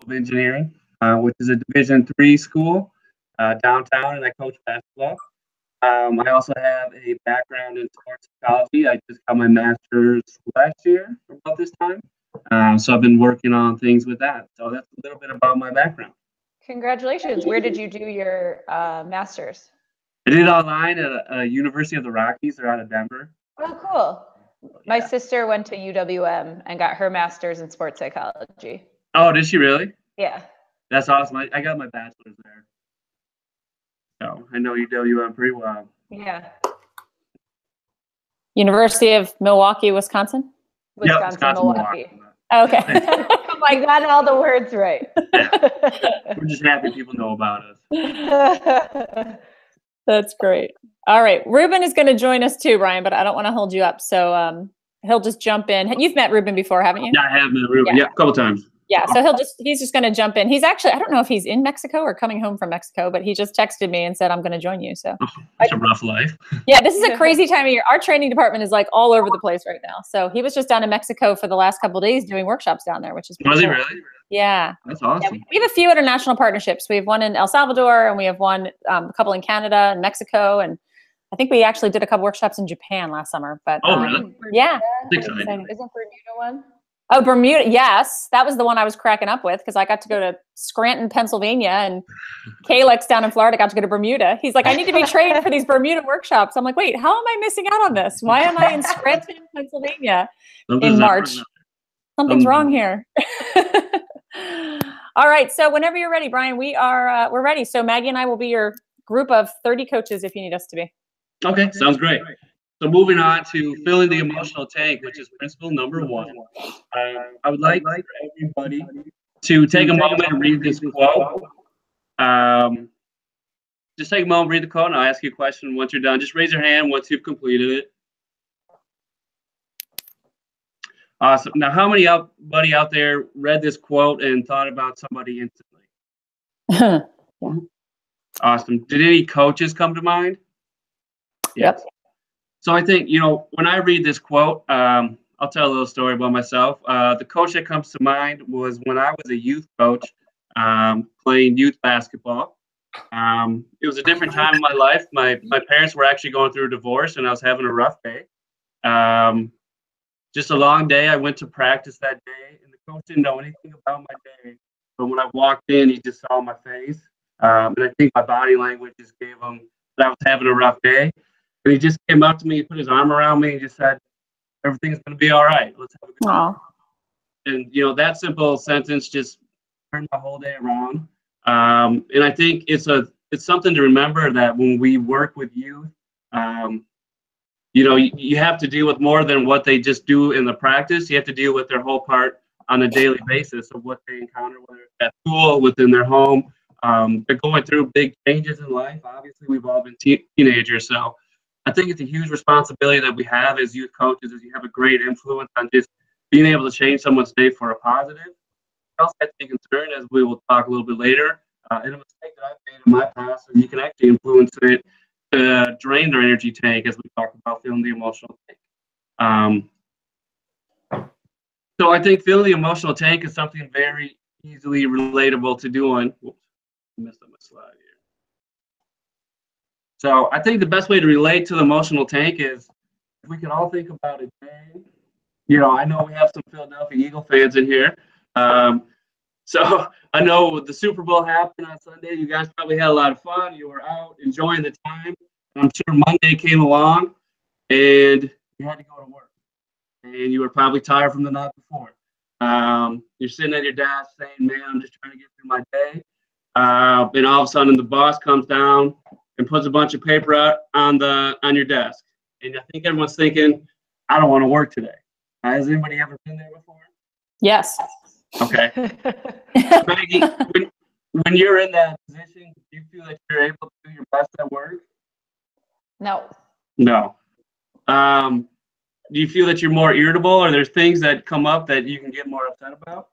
of Engineering, which is a Division III school downtown, and I coach basketball. I also have a background in sports psychology. I just got my master's last year about this time. So I've been working on things with that. So that's a little bit about my background. Congratulations. Where did you do your master's? I did it online at University of the Rockies. They're out of Denver. Oh, cool. My sister went to UWM and got her master's in sports psychology. Oh, did she really? Yeah. That's awesome. I got my bachelor's there. So I know UWM pretty well. Yeah. University of Milwaukee, Wisconsin? Wisconsin, Milwaukee. Oh, okay. I got all the words right. Yeah. We're just happy people know about us. That's great. All right. Ruben is going to join us too, Brian, but I don't want to hold you up. So he'll just jump in. You've met Ruben before, haven't you? Yeah, I have met Ruben. Yeah, a couple times. Yeah, so he's just going to jump in. He's actually, I don't know if he's in Mexico or coming home from Mexico, but he just texted me and said, I'm going to join you. So it's a rough life. Yeah, this is a crazy time of year. Our training department is like all over the place right now. So he was just down in Mexico for the last couple of days doing workshops down there, which is Was he cool. really? Yeah. That's awesome. Yeah, we have a few international partnerships. We have one in El Salvador, and we have one, a couple in Canada and Mexico, and I think we actually did a couple workshops in Japan last summer. But really? Yeah. That's exciting. Isn't Bermuda one? Oh, Bermuda. Yes. That was the one I was cracking up with because I got to go to Scranton, Pennsylvania, and Kalex down in Florida got to go to Bermuda. He's like, I need to be trained for these Bermuda workshops. I'm like, wait, how am I missing out on this? Why am I in Scranton, Pennsylvania in March? Something's wrong here. All right. So whenever you're ready, Brian, we're ready. So Maggie and I will be your group of 30 coaches if you need us to be. Okay. Sounds great. So moving on to filling the emotional tank, which is principle number 1. I would like for everybody to take a moment and read this quote. Just take a moment, read the quote, and I'll ask you a question once you're done. Just raise your hand once you've completed it. Awesome. Now, how many buddy out there read this quote and thought about somebody instantly? Awesome. Did any coaches come to mind? Yep. So I think, when I read this quote, I'll tell a little story about myself. The coach that comes to mind was when I was a youth coach playing youth basketball. It was a different time in my life. My parents were actually going through a divorce, and I was having a rough day. Just a long day. I went to practice that day, and the coach didn't know anything about my day. But when I walked in, he just saw my face. And I think my body language just gave him that I was having a rough day. And he just came up to me, put his arm around me, and just said, everything's going to be all right. Let's have a good day. And, that simple sentence just turned my whole day around. And I think it's something to remember that when we work with youth, you have to deal with more than what they just do in the practice. You have to deal with their whole part on a daily basis of what they encounter, whether it's at school, within their home. They're going through big changes in life. Obviously, we've all been teenagers, so I think it's a huge responsibility that we have as youth coaches, is you have a great influence on just being able to change someone's day for a positive. I also have to be concerned, as we will talk a little bit later, and a mistake that I've made in my past, is you can actually influence it to drain their energy tank, as we talk about filling the emotional tank. So I think filling the emotional tank is something very easily relatable to doing. Whoops, I messed up my slide here. So I think the best way to relate to the emotional tank is if we can all think about a day. I know we have some Philadelphia Eagle fans in here. So I know the Super Bowl happened on Sunday. You guys probably had a lot of fun. You were out enjoying the time. I'm sure Monday came along and you had to go to work. And you were probably tired from the night before. You're sitting at your desk saying, man, I'm just trying to get through my day. And all of a sudden the boss comes down and puts a bunch of paper out on your desk. And I think everyone's thinking, I don't want to work today. Has anybody ever been there before? Yes. Okay. Maggie, when you're in that position, do you feel that you're able to do your best at work? No. No. Do you feel that you're more irritable, or there's things that come up that you can get more upset about?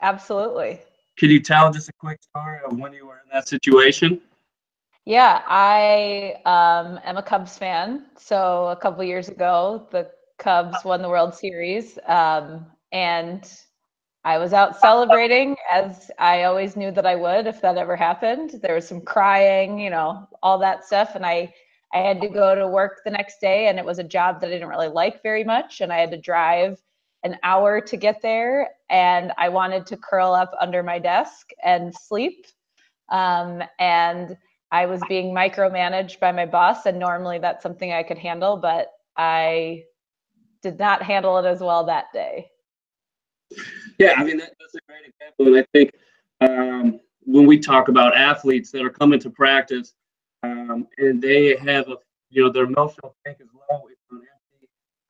Absolutely. Could you tell just a quick story of when you were in that situation? Yeah, I am a Cubs fan. So a couple years ago, the Cubs won the World Series, and I was out celebrating, as I always knew that I would if that ever happened. There was some crying, you know, all that stuff. And I had to go to work the next day, and it was a job that I didn't really like very much. And I had to drive an hour to get there. And I wanted to curl up under my desk and sleep. And I was being micromanaged by my boss. And normally that's something I could handle, but I did not handle it as well that day. Yeah, I mean, that's a great example. And I think when we talk about athletes that are coming to practice and they have their emotional tank is low, it's on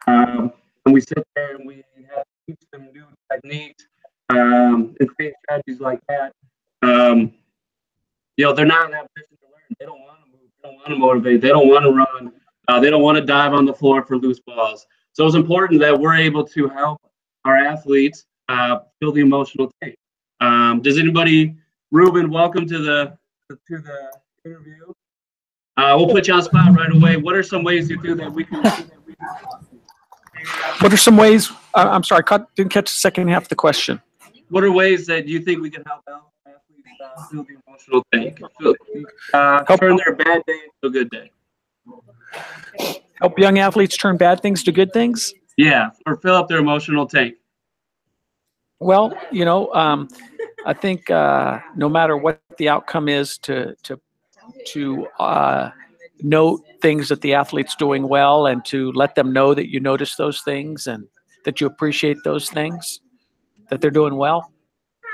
empty. And we sit there and we have to teach them new techniques and create strategies like that. They're not in that position to learn. They don't want to move. They don't want to motivate. They don't want to run. They don't want to dive on the floor for loose balls. So it's important that we're able to help our athletes fill the emotional tank. Does anybody, Ruben, welcome to the interview. We'll put you on the spot right away. What are some ways you do that we can? What are some ways? I'm sorry, didn't catch the second half of the question. What are ways that you think we can help athletes fill the emotional tank? Turn their bad day into a good day. Help young athletes turn bad things to good things? Yeah, or fill up their emotional tank. Well, I think no matter what the outcome is, to note things that the athlete's doing well and to let them know that you notice those things and that you appreciate those things, that they're doing well.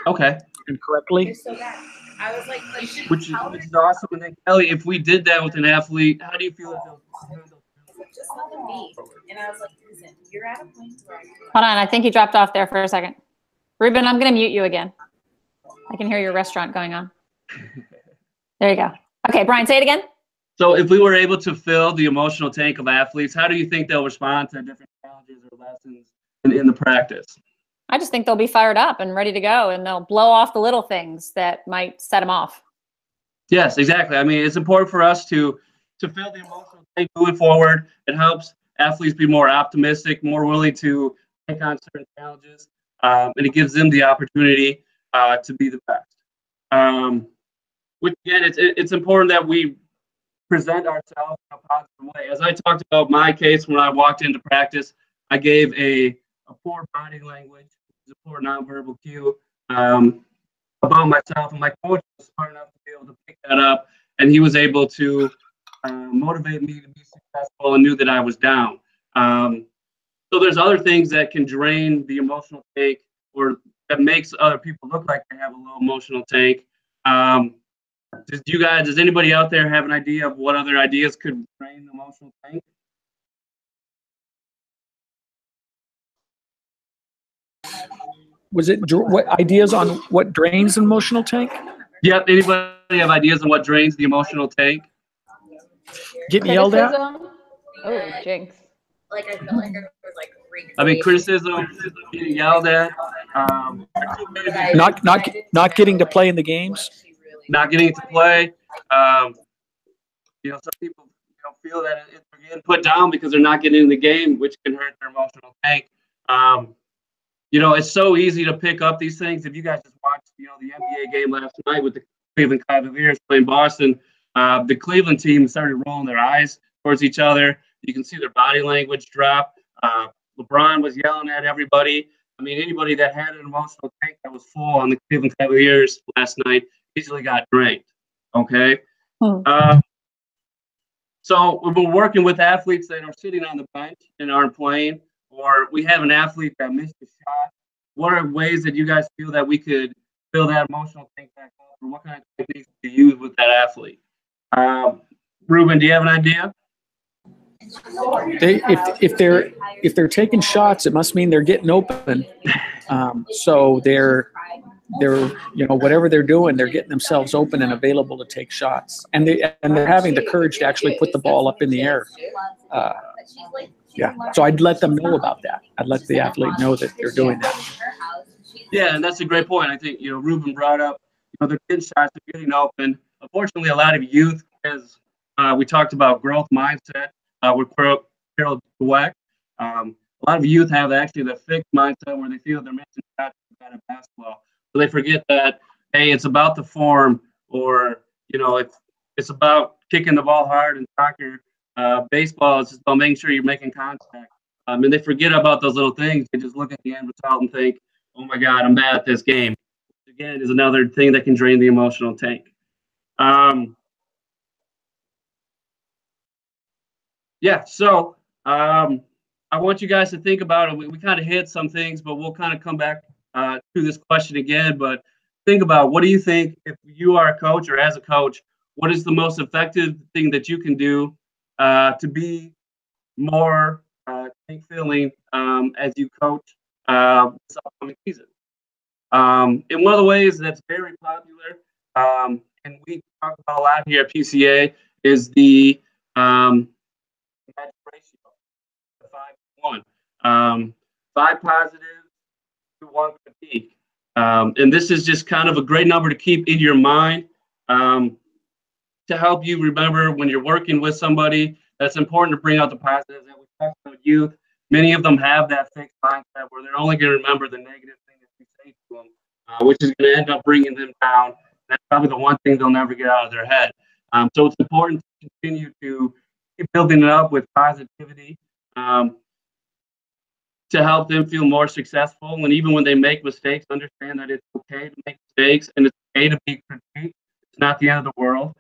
Okay. And correctly. Which is awesome. And then, Kelly, if we did that with an athlete, how do you feel? Just let them be. And I was like, listen, you're at a point where Hold on, I think you dropped off there for a second. Ruben, I'm going to mute you again. I can hear your restaurant going on. There you go. Okay, Brian, say it again. So if we were able to fill the emotional tank of athletes, how do you think they'll respond to different challenges or lessons in the practice? I just think they'll be fired up and ready to go, and they'll blow off the little things that might set them off. Yes, exactly. I mean, it's important for us to fill the emotional tank moving forward. It helps athletes be more optimistic, more willing to take on certain challenges, and it gives them the opportunity to be the best. Which again, it's important that we present ourselves in a positive way. As I talked about my case when I walked into practice, I gave a poor body language, a poor nonverbal cue about myself, and my coach was smart enough to be able to pick that up, and he was able to motivate me to be successful and knew that I was down. So there's other things that can drain the emotional tank or that makes other people look like they have a low emotional tank. Does anybody out there have an idea of what other ideas could drain the emotional tank? Was it what ideas on what drains an emotional tank? Yep. Anybody have ideas on what drains the emotional tank? Getting yelled at? Oh, jinx. like I felt like I was like criticism, getting yelled at, not getting to play in the games, not getting to play. Some people feel that they're getting put down because they're not getting in the game, which can hurt their emotional tank. It's so easy to pick up these things. If you guys just watched, the NBA game last night with the Cleveland Cavaliers playing Boston, the Cleveland team started rolling their eyes towards each other. You can see their body language drop. LeBron was yelling at everybody. I mean, anybody that had an emotional tank that was full on the Cleveland Cavaliers last night easily got drained. Okay. So we've been working with athletes that are sitting on the bench and aren't playing, or we have an athlete that missed a shot. What are ways that you guys feel that we could fill that emotional tank back up, or what kind of techniques do you use with that athlete? Ruben, do you have an idea? If they're taking shots, it must mean they're getting open. So they're whatever they're doing, they're getting themselves open and available to take shots, and they're having the courage to actually put the ball up in the air. So I'd let them know about that. I'd let the athlete know that they're doing that. Yeah, and that's a great point. I think Ruben brought up they're getting shots, they're getting open. Unfortunately, a lot of youth, as we talked about growth mindset with Carol Dweck. A a lot of youth have actually the fixed mindset where they feel they're missing shots at basketball. So they forget that, hey, it's about the form, or, you know, it's about kicking the ball hard. In soccer, baseball is just about making sure you're making contact. And they forget about those little things. They just look at the end result and think, oh my God, I'm bad at this game. Which, again, is another thing that can drain the emotional tank. Yeah, so I want you guys to think about it. We kind of hit some things, but we'll kind of come back to this question again. But think about, what do you think, if you are a coach or as a coach, what is the most effective thing that you can do to be more tank filling as you coach this upcoming season? And one of the ways that's very popular, and we talk about a lot here at PCA, is the magic ratio, the 5-1. 5 positive to 1 critique. And this is just kind of a great number to keep in your mind to help you remember when you're working with somebody. That's important to bring out the positives. And we talked about youth. Many of them have that fixed mindset where they're only going to remember the negative thing that you say to them, which is going to end up bringing them down. That's probably the one thing they'll never get out of their head. So it's important to continue to keep building it up with positivity to help them feel more successful. And even when they make mistakes, understand that it's okay to make mistakes and it's okay to be critiqued. It's not the end of the world.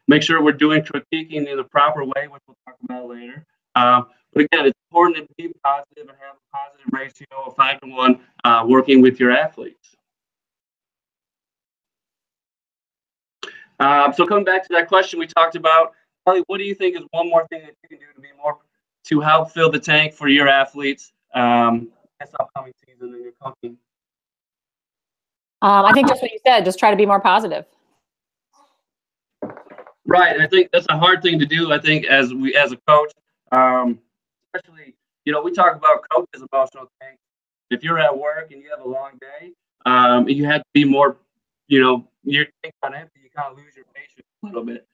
Make sure we're doing critiquing in the proper way, which we'll talk about later. But again, it's important to be positive and have a positive ratio of 5-1 working with your athletes. So coming back to that question we talked about, Kelly, what do you think is one more thing that you can do to be more to help fill the tank for your athletes this upcoming season in your coaching? I think just what you said, just try to be more positive. Right. I think that's a hard thing to do. I think as a coach, especially, you know, we talk about coaches' emotional tank. If you're at work and you have a long day, and you have to be more, you know, your tank's on empty, you kind of lose your patience a little bit.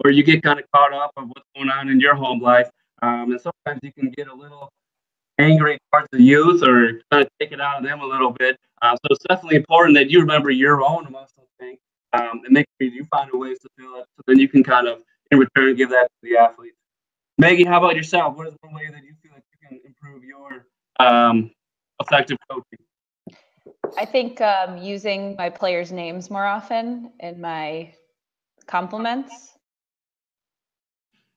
Or you get kind of caught up on what's going on in your home life. And sometimes you can get a little angry towards the youth or kind of take it out of them a little bit. So it's definitely important that you remember your own emotional tank and make sure you find a ways to fill it so then you can kind of, in return, give that to the athletes. Maggie, how about yourself? What is one way that you feel like you can improve your effective coaching? I think using my players' names more often in my compliments.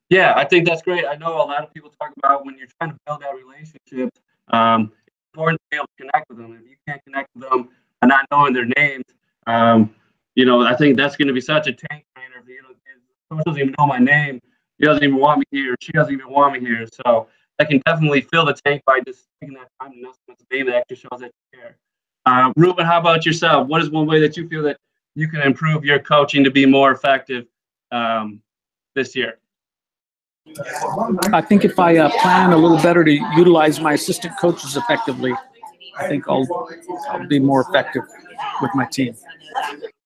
Yeah, I think that's great. I know a lot of people talk about when you're trying to build that relationship, it's important to be able to connect with them. If you can't connect with them and not knowing their names, you know, I think that's going to be such a tank trainer. You know, coach doesn't even know my name. He doesn't even want me here. She doesn't even want me here. So I can definitely fill the tank by just taking that time to know someone's name that actually shows that you care. Ruben, how about yourself? What is one way that you feel that you can improve your coaching to be more effective this year? I think if I plan a little better to utilize my assistant coaches effectively, I think I'll be more effective with my team.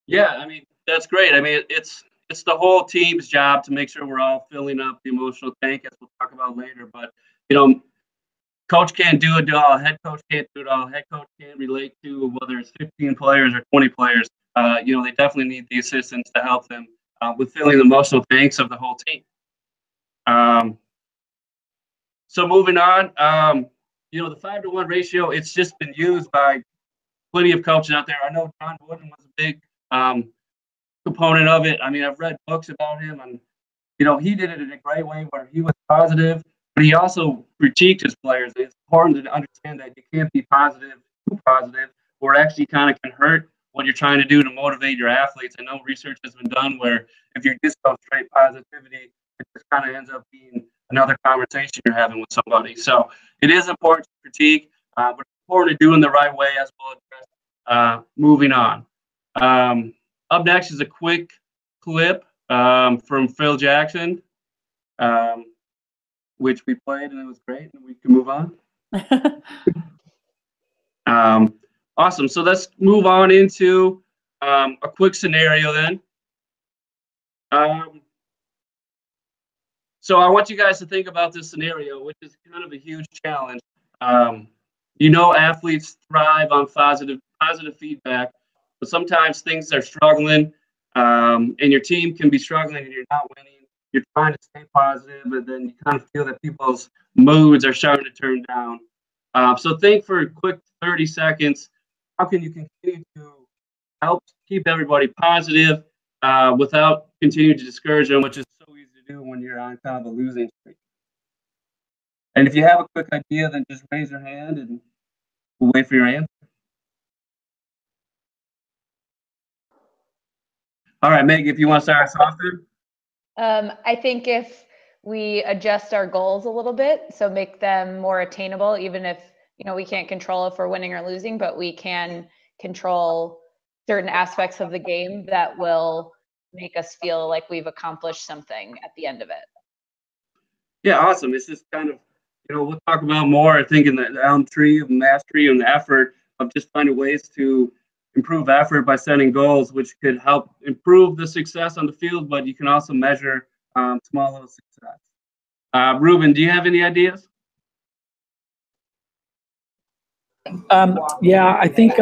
Yeah, I mean, that's great. I mean, it's the whole team's job to make sure we're all filling up the emotional tank, as we'll talk about later. But, you know, coach can't do it all. Head coach can't do it all. Head coach can't relate to whether it's 15 players or 20 players. You know, they definitely need the assistants to help them with filling the emotional tanks of the whole team. So moving on, you know, the 5-1 ratio, it's just been used by plenty of coaches out there. I know John Wooden was a big component of it. I mean, I've read books about him, and, you know, he did it in a great way where he was positive, but he also critiqued his players. It's important to understand that you can't be too positive, or actually kind of can hurt what you're trying to do to motivate your athletes. I know research has been done where if you just go straight positivity, it just kind of ends up being another conversation you're having with somebody. So it is important to critique, but it's important to do in the right way, as we'll address moving on. Up next is a quick clip from Phil Jackson, which we played, and it was great, and we can move on. Awesome. So let's move on into a quick scenario then. So I want you guys to think about this scenario, which is kind of a huge challenge. Athletes thrive on positive feedback, but sometimes things are struggling, and your team can be struggling and you're not winning. You're trying to stay positive, but then you kind of feel that people's moods are starting to turn down. So think for a quick 30 seconds, how can you continue to help keep everybody positive without continuing to discourage them, which is so easy to do when you're on kind of a losing streak. And if you have a quick idea, then just raise your hand and we'll wait for your answer. All right, Meg, if you want to start us off then. I think if we adjust our goals a little bit, so make them more attainable, even if, we can't control if we're winning or losing, but we can control certain aspects of the game that will make us feel like we've accomplished something at the end of it. Yeah, awesome. It's just kind of, we'll talk about more, I think, in the elm tree of mastery and the effort of just finding ways to improve effort by setting goals, which could help improve the success on the field, but you can also measure small little success. Ruben, do you have any ideas? Yeah, I think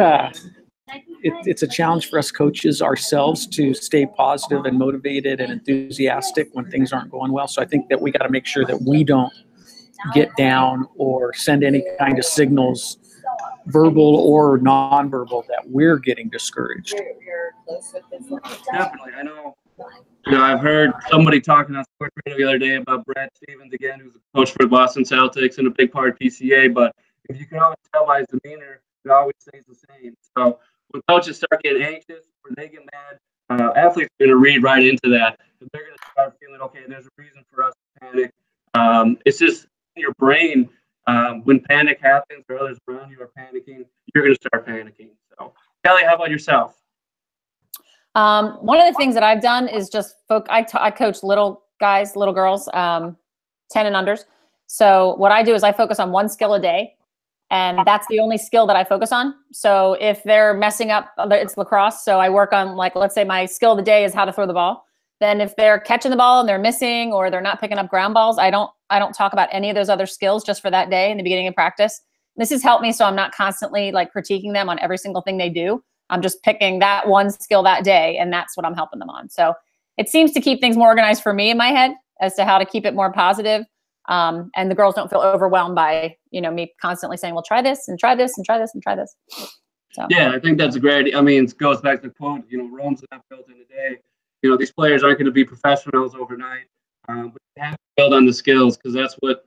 it's a challenge for us coaches ourselves to stay positive and motivated and enthusiastic when things aren't going well. So I think that we got to make sure that we don't get down or send any kind of signals, verbal or nonverbal, that we're getting discouraged. Definitely. I know, I've heard somebody talking on sports radio the other day about Brad Stevens again, who's a coach for the Boston Celtics and a big part of PCA, but if you can always tell by his demeanor, it always stays the same. So when coaches start getting anxious or they get mad, athletes are going to read right into that. They're going to start feeling, okay, there's a reason for us to panic. It's just in your brain, when panic happens or others around you are panicking, you're going to start panicking. So, Kelly, how about yourself? One of the things that I've done is just I coach little guys, little girls, 10 and unders. So what I do is I focus on one skill a day. And that's the only skill that I focus on. So if they're messing up, it's lacrosse. So I work on, like, let's say my skill of the day is how to throw the ball. Then if they're catching the ball and they're missing or they're not picking up ground balls, I don't talk about any of those other skills just for that day in the beginning of practice. This has helped me so I'm not constantly like critiquing them on every single thing they do. I'm just picking that one skill that day, and that's what I'm helping them on. So it seems to keep things more organized for me in my head as to how to keep it more positive. And the girls don't feel overwhelmed by, me constantly saying, well, try this and try this and try this and try this. So. Yeah, I think that's a great, it goes back to the quote, Rome's not built in a day. These players aren't going to be professionals overnight, but they have to build on the skills, because that's what,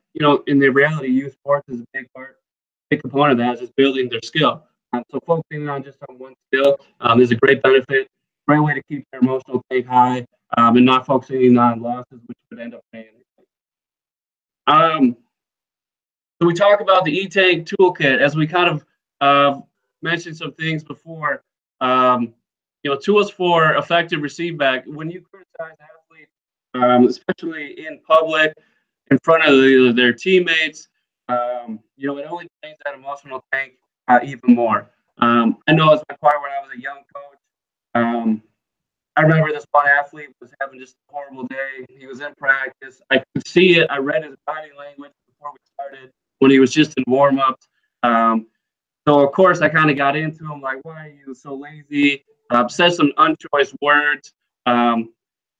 in the reality, youth sports is a big component of that, is just building their skill. So focusing on just on one skill is a great benefit, great way to keep their emotional tank high, and not focusing on losses, which would end up paying. So we talk about the E-Tank toolkit, as we kind of mentioned some things before. Tools for effective receive back. When you criticize athletes, especially in public, in front of their teammates, it only drains that emotional tank even more. I know as my part when I was a young coach. I remember this one athlete was having just a horrible day. He was in practice. I could see it. I read his body language before we started when he was just in warm-ups. So, of course, I kind of got into him, like, why are you so lazy? Said some unchoice words. And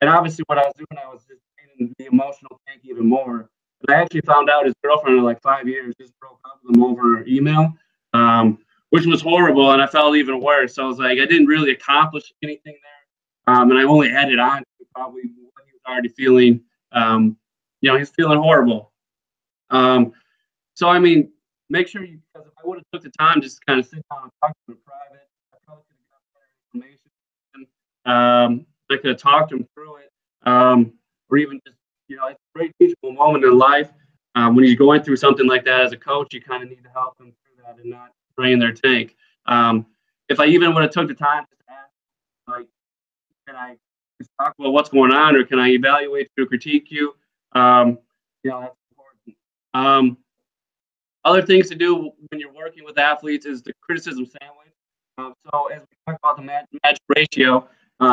obviously what I was doing, I was just draining the emotional tank even more. And I actually found out his girlfriend in like 5 years just broke up with him over email, which was horrible. And I felt even worse. So I was like, I didn't really accomplish anything there. And I only added on to probably what he was already feeling. He's feeling horrible. So, make sure because if I would have took the time just to kind of sit down and talk to him in private, I probably could have got better information. I could have talked him through it. Or even just, it's a great teachable moment in life. When you're going through something like that as a coach, you kind of need to help them through that and not drain their tank. If I even would have took the time to ask, like, can I just talk about what's going on, or can I evaluate you or critique you? That's important. Other things to do when you're working with athletes is the criticism sandwich. So as we talk about the match ratio,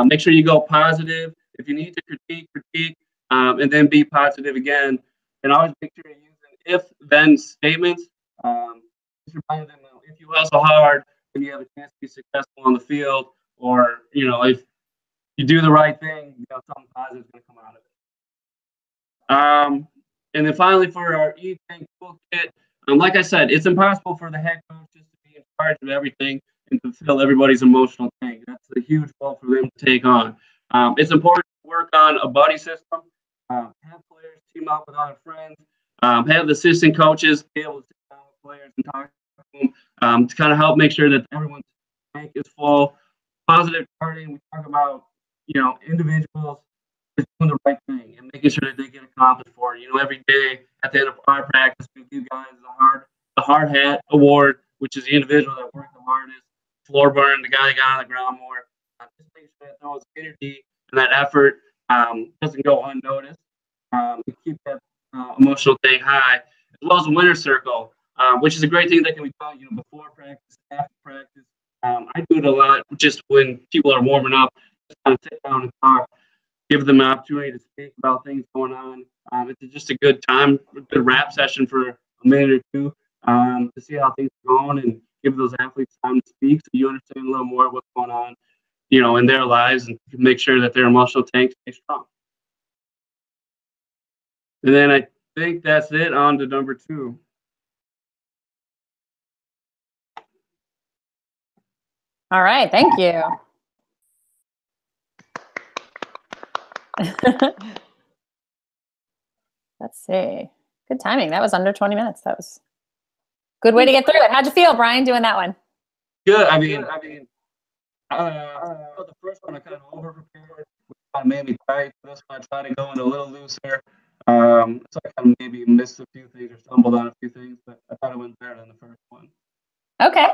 make sure you go positive. If you need to critique. and then be positive again. And always make sure you're using if-then statements. Just remind them, if you hustle hard, then you have a chance to be successful on the field, or, if you do the right thing, something positive is going to come out of it. And then finally, for our E-Tank toolkit, like I said, it's impossible for the head coaches to be in charge of everything and to fill everybody's emotional tank. That's a huge goal for them to take on. It's important to work on a buddy system, have players team up with other friends, have the assistant coaches be able to sit down with players and talk to them, to kind of help make sure that everyone's tank is full. Positive charting, we talk about, individuals is doing the right thing and making sure that they get accomplished for it. Every day at the end of our practice, we give guys the hard hat award, which is the individual that worked the hardest, floor burn, the guy that got on the ground more. Just make sure that those energy and that effort doesn't go unnoticed. And keep that emotional thing high, as well as a winner circle, which is a great thing that can be done, before practice, after practice. I do it a lot just when people are warming up, just kind of sit down and talk, give them an opportunity to speak about things going on. It's just a good time, a good rap session for a minute or two, to see how things are going and give those athletes time to speak so you understand a little more of what's going on, in their lives, and make sure that their emotional tank stays strong. And then I think that's it. On to number 2. All right, thank you. Let's see. Good timing. That was under 20 minutes. That was a good way to get through it. How'd you feel, Brian, doing that one? Good. The first one I kind of over prepared, which kind of made me tight. This one I tried to go in a little looser. So I kind of maybe missed a few things or stumbled on a few things, but I thought it went better than the first one. Okay.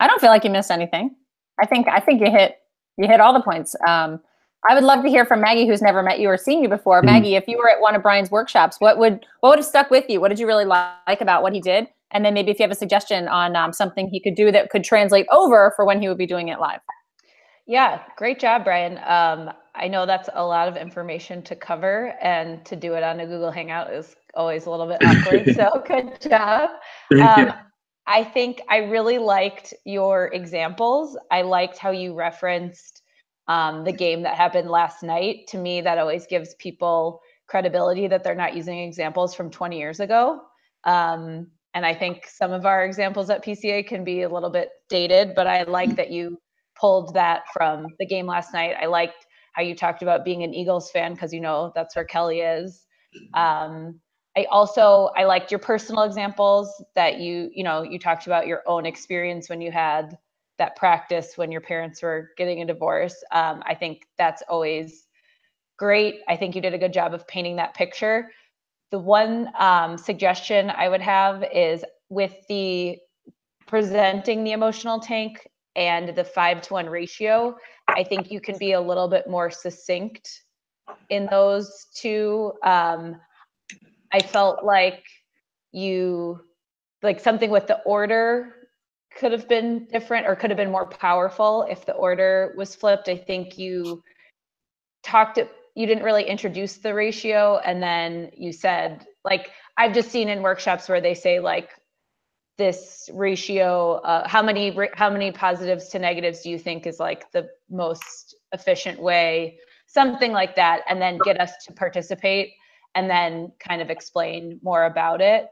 I don't feel like you missed anything. I think you hit all the points. I would love to hear from Maggie, who's never met you or seen you before. Mm-hmm. Maggie, if you were at one of Brian's workshops, what would have stuck with you? What did you really like about what he did? And then maybe if you have a suggestion on something he could do that could translate over for when he would be doing it live. Yeah, great job, Brian. I know that's a lot of information to cover, and to do it on a Google Hangout is always a little bit awkward. So good job. Thank you. I think I really liked your examples. I liked how you referenced the game that happened last night. To me, that always gives people credibility that they're not using examples from 20 years ago. And I think some of our examples at PCA can be a little bit dated, but I like that you pulled that from the game last night. I liked how you talked about being an Eagles fan, because that's where Kelly is. I liked your personal examples that you talked about your own experience when you had that practice when your parents were getting a divorce. I think that's always great. I think you did a good job of painting that picture. The one suggestion I would have is with the presenting the emotional tank and the 5-to-1 ratio, I think you can be a little bit more succinct in those two. I felt like something with the order could have been different, or could have been more powerful if the order was flipped. I think you didn't really introduce the ratio, and then you said, I've just seen in workshops where they say this ratio, how many positives to negatives do you think is the most efficient way, something like that, and then get us to participate and then kind of explain more about it.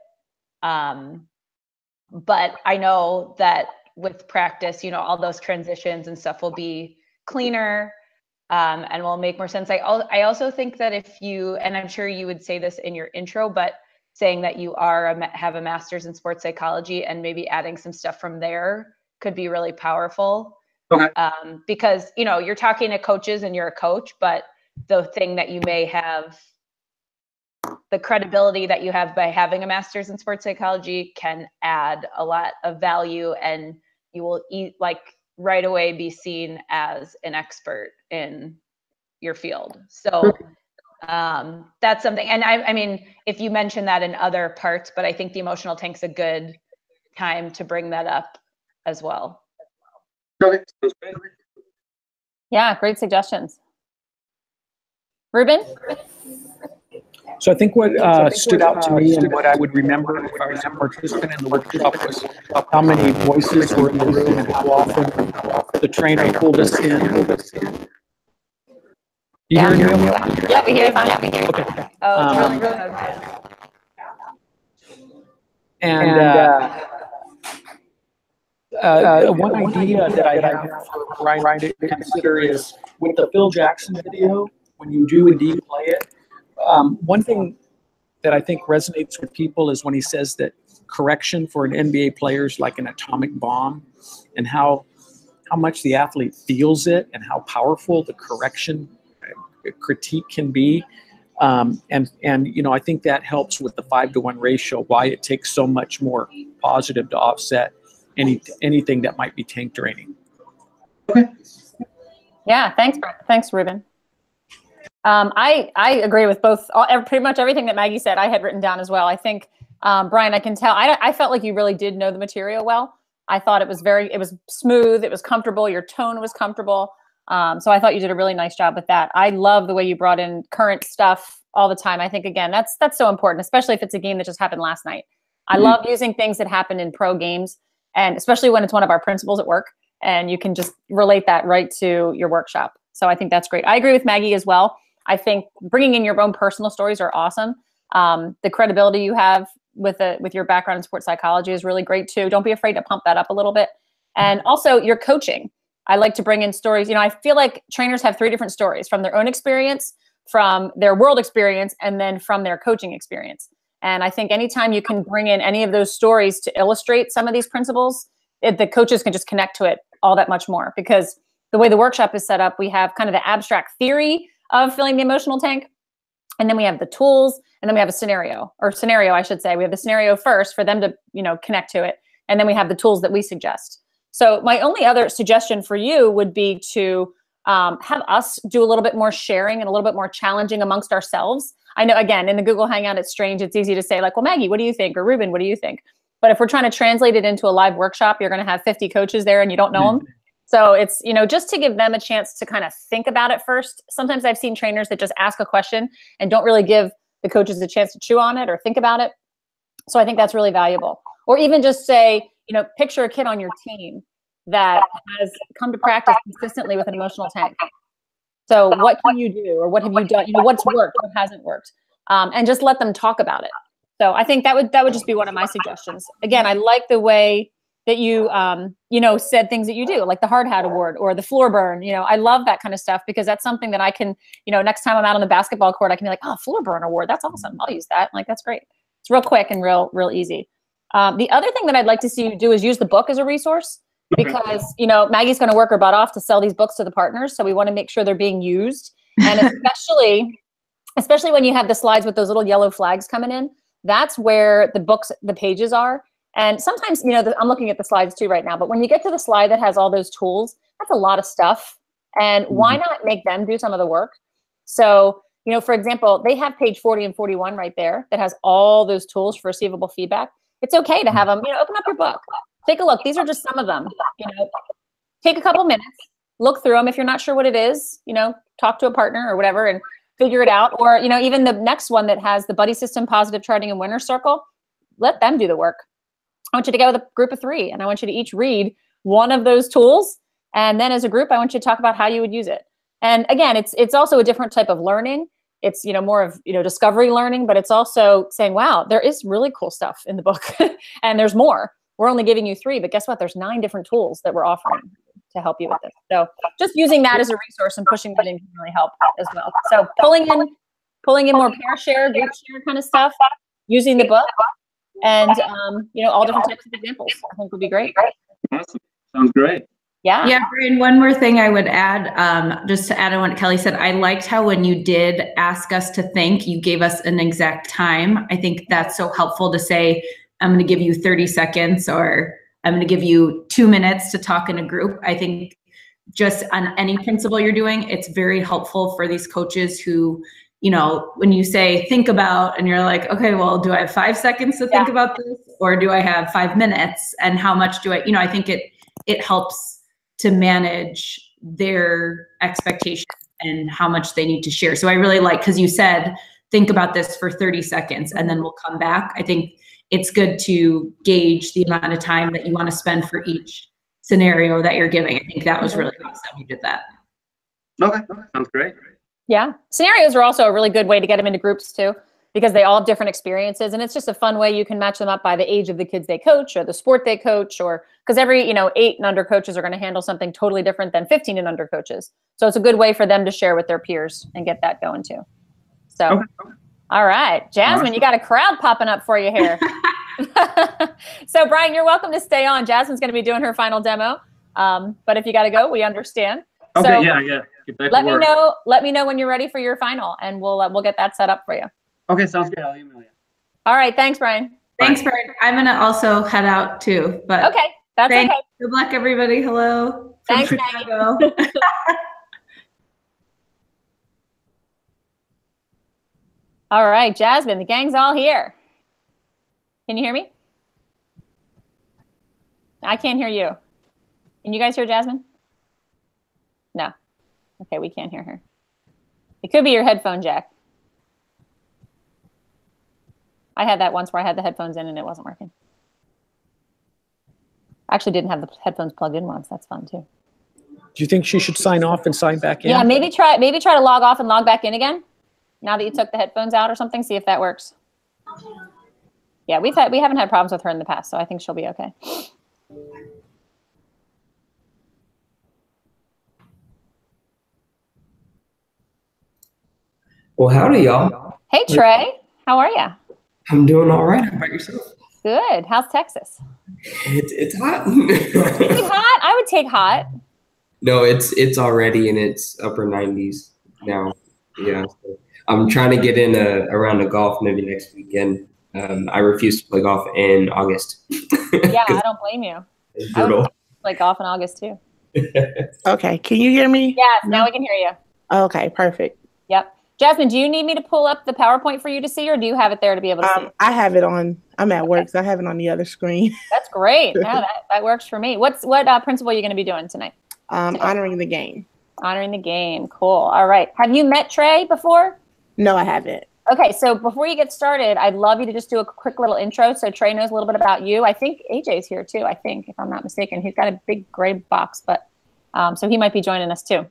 But I know that with practice, all those transitions and stuff will be cleaner, and will make more sense. I also think that if you, and I'm sure you would say this in your intro, but saying that you have a master's in sports psychology and maybe adding some stuff from there could be really powerful. Okay. Because, you're talking to coaches and you're a coach, but the thing that you may have, the credibility that you have by having a master's in sports psychology can add a lot of value, and you will right away be seen as an expert in your field. So that's something. And I mean, if you mention that in other parts, but I think the emotional tank's a good time to bring that up as well. Okay. Yeah, great suggestions. Ruben? So I think what stood out to me and what I would remember if I was a participant in the workshop was how many voices were in the room and how often the trainer pulled us in. You hear me? Yeah, we hear you fine. Okay. Oh, it's really good. One idea that I have for Ryan to consider is with the Phil Jackson video, when you do indeed play it, one thing that I think resonates with people is when he says that correction for an NBA player is like an atomic bomb, and how much the athlete feels it and how powerful the correction critique can be. And you know, I think that helps with the 5-to-1 ratio, why it takes so much more positive to offset anything that might be tank draining. Okay. Yeah, thanks, Ruben. I agree with pretty much everything that Maggie said. I had written down as well. I think, Brian, I can tell. I felt like you really did know the material well. I thought it was smooth. It was comfortable. Your tone was comfortable. So I thought you did a really nice job with that. I love the way you brought in current stuff all the time. I think, again, that's so important, especially if it's a game that just happened last night. I love using things that happen in pro games, and especially when it's one of our principals at work, and you can just relate that right to your workshop. So I think that's great. I agree with Maggie as well. I think bringing in your own personal stories are awesome. The credibility you have with your background in sports psychology is really great too. Don't be afraid to pump that up a little bit. And also your coaching. I like to bring in stories. You know, I feel like trainers have 3 different stories: from their own experience, from their world experience, and then from their coaching experience. And I think anytime you can bring in any of those stories to illustrate some of these principles, the coaches can just connect to it all that much more, because the way the workshop is set up, we have kind of the abstract theory of filling the emotional tank, and then we have the tools, and then we have a scenario, I should say. We have the scenario first for them to, you know, connect to it, and then we have the tools that we suggest. So my only other suggestion for you would be to have us do a little bit more sharing and a little bit more challenging amongst ourselves. I know, again, in the Google Hangout, it's strange. It's easy to say like, well, Maggie, what do you think? Or Ruben, what do you think? But if we're trying to translate it into a live workshop, you're going to have 50 coaches there and you don't know them. So it's, you know, just to give them a chance to kind of think about it first. Sometimes I've seen trainers that just ask a question and don't really give the coaches a chance to chew on it or think about it. So I think that's really valuable. Or even just say, you know, picture a kid on your team that has come to practice consistently with an emotional tank. So what can you do, or what have you done? You know, what's worked, what hasn't worked, and just let them talk about it. So I think that would just be one of my suggestions. Again, I like the way that you, you know, said things that you do, like the hard hat award or the floor burn. You know, I love that kind of stuff, because that's something that I can, you know, next time I'm out on the basketball court, I can be like, oh, floor burn award, that's awesome. I'll use that. Like, that's great. It's real quick and real easy. The other thing that I'd like to see you do is use the book as a resource, because, you know, Maggie's going to work her butt off to sell these books to the partners. So we want to make sure they're being used. And especially when you have the slides with those little yellow flags coming in, that's where the pages are. And sometimes, you know, I'm looking at the slides too right now, but when you get to the slide that has all those tools, that's a lot of stuff. And why not make them do some of the work? So, you know, for example, they have page 40 and 41 right there that has all those tools for receivable feedback. It's okay to have them, you know, open up your book, take a look. These are just some of them, you know, take a couple minutes, look through them. If you're not sure what it is, you know, talk to a partner or whatever and figure it out. Or, you know, even the next one that has the buddy system, positive charting, and winner's circle, let them do the work. I want you to go with a group of 3, and I want you to each read one of those tools. And then as a group, I want you to talk about how you would use it. And again, it's also a different type of learning. It's, you know, more of, you know, discovery learning, but it's also saying, wow, there is really cool stuff in the book and there's more. We're only giving you 3, but guess what? There's 9 different tools that we're offering to help you with this. So just using that as a resource and pushing that in can really help as well. So pulling in more pair share, group share kind of stuff, using the book, and, you know, all different types of examples, I think would be great. Awesome. Sounds great. Yeah. Yeah, Brian, one more thing I would add, just to add on what Kelly said, I liked how when you did ask us to think, you gave us an exact time. I think that's so helpful to say, I'm going to give you 30 seconds, or I'm going to give you 2 minutes to talk in a group. I think just on any principle you're doing, it's very helpful for these coaches who, you know, when you say think about, and you're like, okay, well, do I have 5 seconds to think about this, or do I have 5 minutes, and how much do I, you know, I think it helps to manage their expectations and how much they need to share. So I really like, because you said think about this for 30 seconds and then we'll come back. I think it's good to gauge the amount of time that you want to spend for each scenario that you're giving. I think that was really awesome. You did that. Okay, sounds great. Yeah. Scenarios are also a really good way to get them into groups too, because they all have different experiences. And it's just a fun way you can match them up by the age of the kids they coach or the sport they coach, or because every, 8 and under coaches are going to handle something totally different than 15 and under coaches. So it's a good way for them to share with their peers and get that going too. So, Okay. All right, Jazmine, you got a crowd popping up for you here. So Brian, you're welcome to stay on. Jazmine's going to be doing her final demo. But if you got to go, we understand. Okay, So yeah. Get back to work. Let me know when you're ready for your final, and we'll get that set up for you. Okay, sounds good. I'll email you. All right, thanks, Brian. Thanks, Brian. I'm going to also head out too, but Okay, that's thanks. okay. Good luck, everybody. Hello. from Thanks, Chicago. All right, Jazmine, the gang's all here. Can you hear me? I can't hear you. Can you guys hear Jazmine? No. Okay, we can't hear her. It could be your headphone jack. I had that once where I had the headphones in and it wasn't working. I actually didn't have the headphones plugged in once. That's fun too. Do you think she should sign off and sign back in? Yeah, maybe try to log off and log back in again. Now that you took the headphones out or something, see if that works. Yeah, we haven't had problems with her in the past, so I think she'll be okay. Well, howdy, y'all. Hey, Trey, how are you? I'm doing all right. How about yourself? Good. How's Texas? It's hot. Is it hot? I would take hot. No, it's already in its upper 90s now. Yeah, so I'm trying to get in a round of golf maybe next weekend. I refuse to play golf in August. Yeah, I don't blame you. It's I would brutal. play golf in August too. Okay, can you hear me? Yes, now we can hear you. Okay, perfect. Yep. Jazmine, do you need me to pull up the PowerPoint for you to see, or do you have it there to be able to see? I have it on. I'm at work, so I have it on the other screen. That's great. Yeah, that works for me. What principle are you going to be doing tonight? Honoring the game. Honoring the game. Cool. All right. Have you met Trey before? No, I haven't. Okay, so before you get started, I'd love you to just do a quick little intro so Trey knows a little bit about you. I think AJ's here too, if I'm not mistaken. He's got a big gray box, but so he might be joining us too.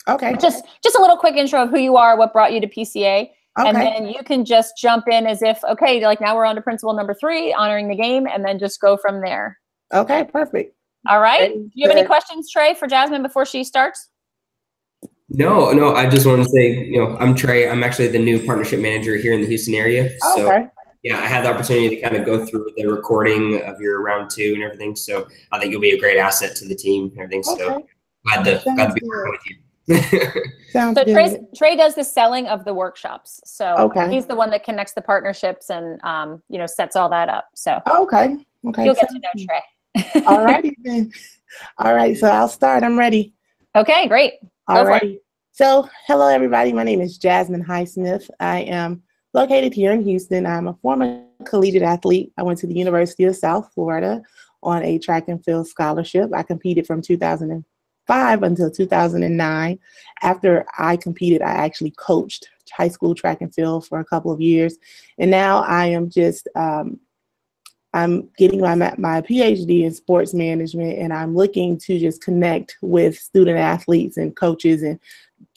Okay. Just a little quick intro of who you are, what brought you to PCA, and then you can just jump in as if, okay, like now we're on to principle number 3, honoring the game, and then just go from there. Okay, perfect. All right. Do you have any questions, Trey, for Jazmine before she starts? No, I just want to say, I'm Trey. I'm actually the new partnership manager here in the Houston area. So, Okay. yeah, I had the opportunity to kind of go through the recording of your round 2 and everything. So I think you'll be a great asset to the team and everything. So glad to be working with you. Sounds So good. Trey does the selling of the workshops. So Okay. he's the one that connects the partnerships and sets all that up. So Okay. you'll get to know Trey. All righty then. All right, so I'll start. I'm ready. Okay, great. Go All for it. righty. So, hello everybody. My name is Jazmine Highsmith. I am located here in Houston. I'm a former collegiate athlete. I went to the University of South Florida on a track and field scholarship. I competed from 2005 until 2009. After I competed, I actually coached high school track and field for a couple of years. And now I am just, I'm getting my PhD in sports management, and I'm looking to just connect with student athletes and coaches and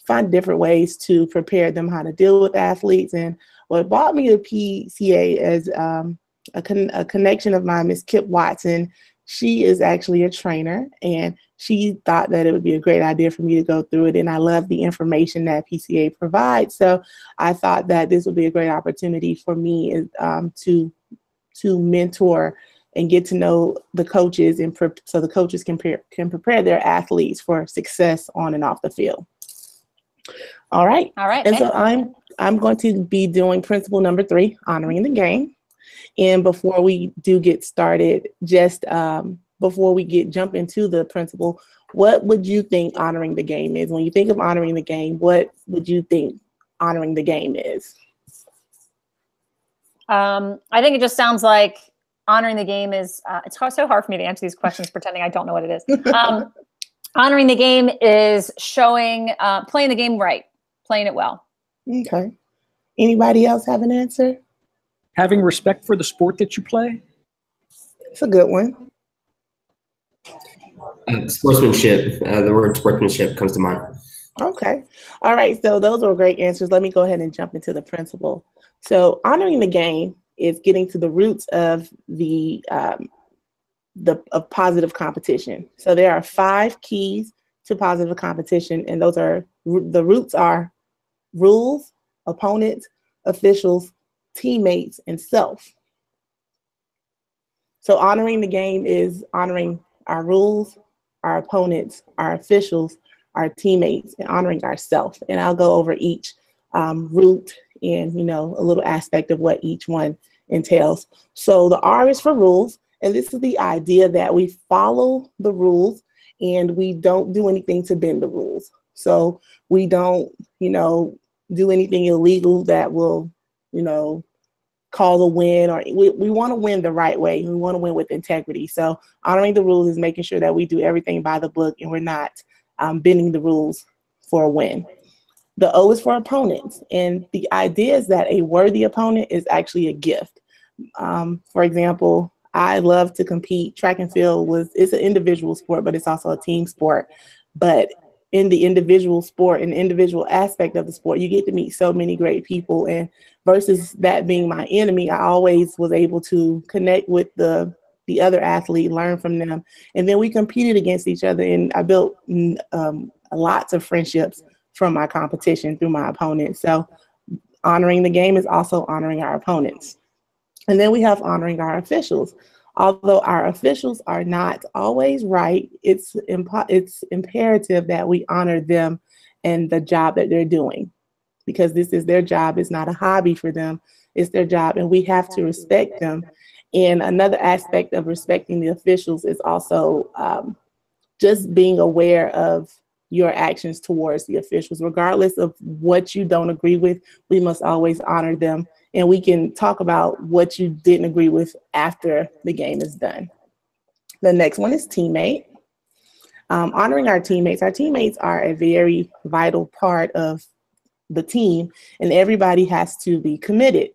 find different ways to prepare them how to deal with athletes. And what brought me to PCA is a connection of mine, Miss Kip Watson. She is actually a trainer, and she thought that it would be a great idea for me to go through it. And I love the information that PCA provides. So I thought that this would be a great opportunity for me to mentor and get to know the coaches, and so the coaches can prepare their athletes for success on and off the field. All right. And so I'm going to be doing principle number 3, honoring the game. And before we do get started, just before we jump into the principle, what would you think honoring the game is? When you think of honoring the game, what would you think honoring the game is? I think it just sounds like honoring the game is, it's so hard for me to answer these questions pretending I don't know what it is. Honoring the game is showing, playing the game right, playing it well. Okay. Anybody else have an answer? Having respect for the sport that you play. It's a good one. Sportsmanship. The word sportsmanship comes to mind. Okay. All right. So those are great answers. Let me go ahead and jump into the principle. So honoring the game is getting to the roots of the of positive competition. So there are 5 keys to positive competition, and those are the roots are rules, opponents, officials, teammates, and self. So honoring the game is honoring our rules, our opponents, our officials, our teammates, and honoring ourselves. And I'll go over each root and, you know, a little aspect of what each one entails. So the R is for rules. And this is the idea that we follow the rules and we don't do anything to bend the rules. So we don't, you know, do anything illegal that will, you know, cause a win, or we want to win the right way. We want to win with integrity. So honoring the rules is making sure that we do everything by the book and we're not bending the rules for a win. The O is for opponents. And the idea is that a worthy opponent is actually a gift. For example, I love to compete. Track and field it's an individual sport, but it's also a team sport. But in the individual sport and individual aspect of the sport, you get to meet so many great people. And versus that being my enemy, I always was able to connect with the other athlete, learn from them. And then we competed against each other. And I built lots of friendships from my competition through my opponents. So honoring the game is also honoring our opponents. And then we have honoring our officials. Although our officials are not always right, it's imperative that we honor them and the job that they're doing, because this is their job. It's not a hobby for them. It's their job, and we have to respect them. And another aspect of respecting the officials is also just being aware of your actions towards the officials. Regardless of what you don't agree with, we must always honor them. And we can talk about what you didn't agree with after the game is done. The next one is teammate. Honoring our teammates. Our teammates are a very vital part of the team, and everybody has to be committed.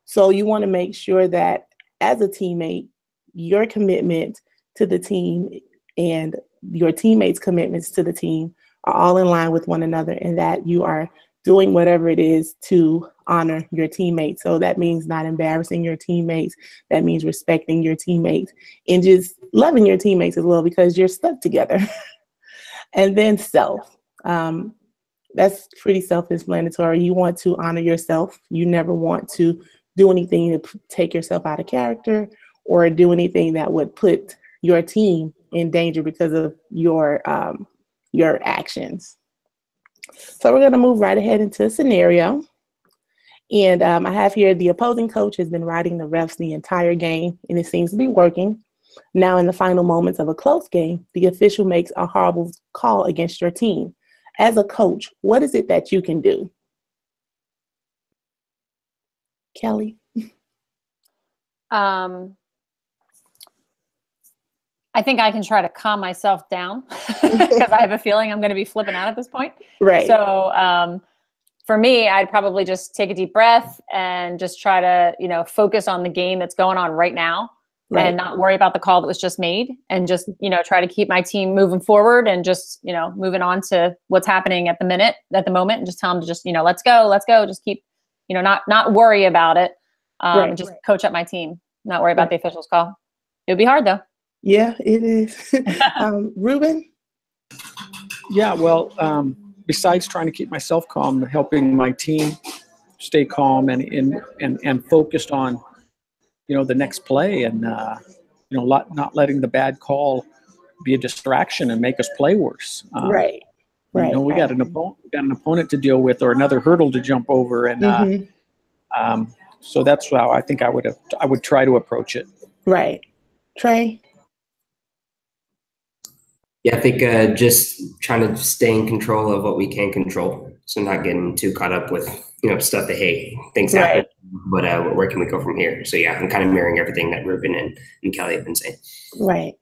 So you want to make sure that as a teammate, your commitment to the team and your teammates' commitments to the team are all in line with one another, and that you are doing whatever it is to honor your teammates. So that means not embarrassing your teammates. That means respecting your teammates and just loving your teammates as well, because you're stuck together. And then self. That's pretty self-explanatory. You want to honor yourself. You never want to do anything to take yourself out of character or do anything that would put your team in danger because of your actions. So we're going to move right ahead into a scenario. And I have here the opposing coach has been riding the refs the entire game, and it seems to be working. Now, in the final moments of a close game, the official makes a horrible call against your team. As a coach, what is it that you can do? Kelly? I think I can try to calm myself down because I have a feeling I'm going to be flipping out at this point. Right. So for me, I'd probably just take a deep breath and just try to, focus on the game that's going on right now. Right. And not worry about the call that was just made, and just, try to keep my team moving forward and just, moving on to what's happening at the moment, and just tell them to just, let's go, just keep, not worry about it. Right. And just coach up my team, not worry about the official's call. It would be hard though. Yeah, it is. Ruben? Yeah, well, besides trying to keep myself calm, helping my team stay calm and focused on, the next play, and not letting the bad call be a distraction and make us play worse. Right. We got an opponent to deal with, or another hurdle to jump over, and so that's how I think I would try to approach it. Right. Trey? Yeah, I think just trying to stay in control of what we can control. So not getting too caught up with, stuff that, hey, things happen, but where can we go from here? So yeah, I'm kind of mirroring everything that Ruben and Kelly have been saying. Right.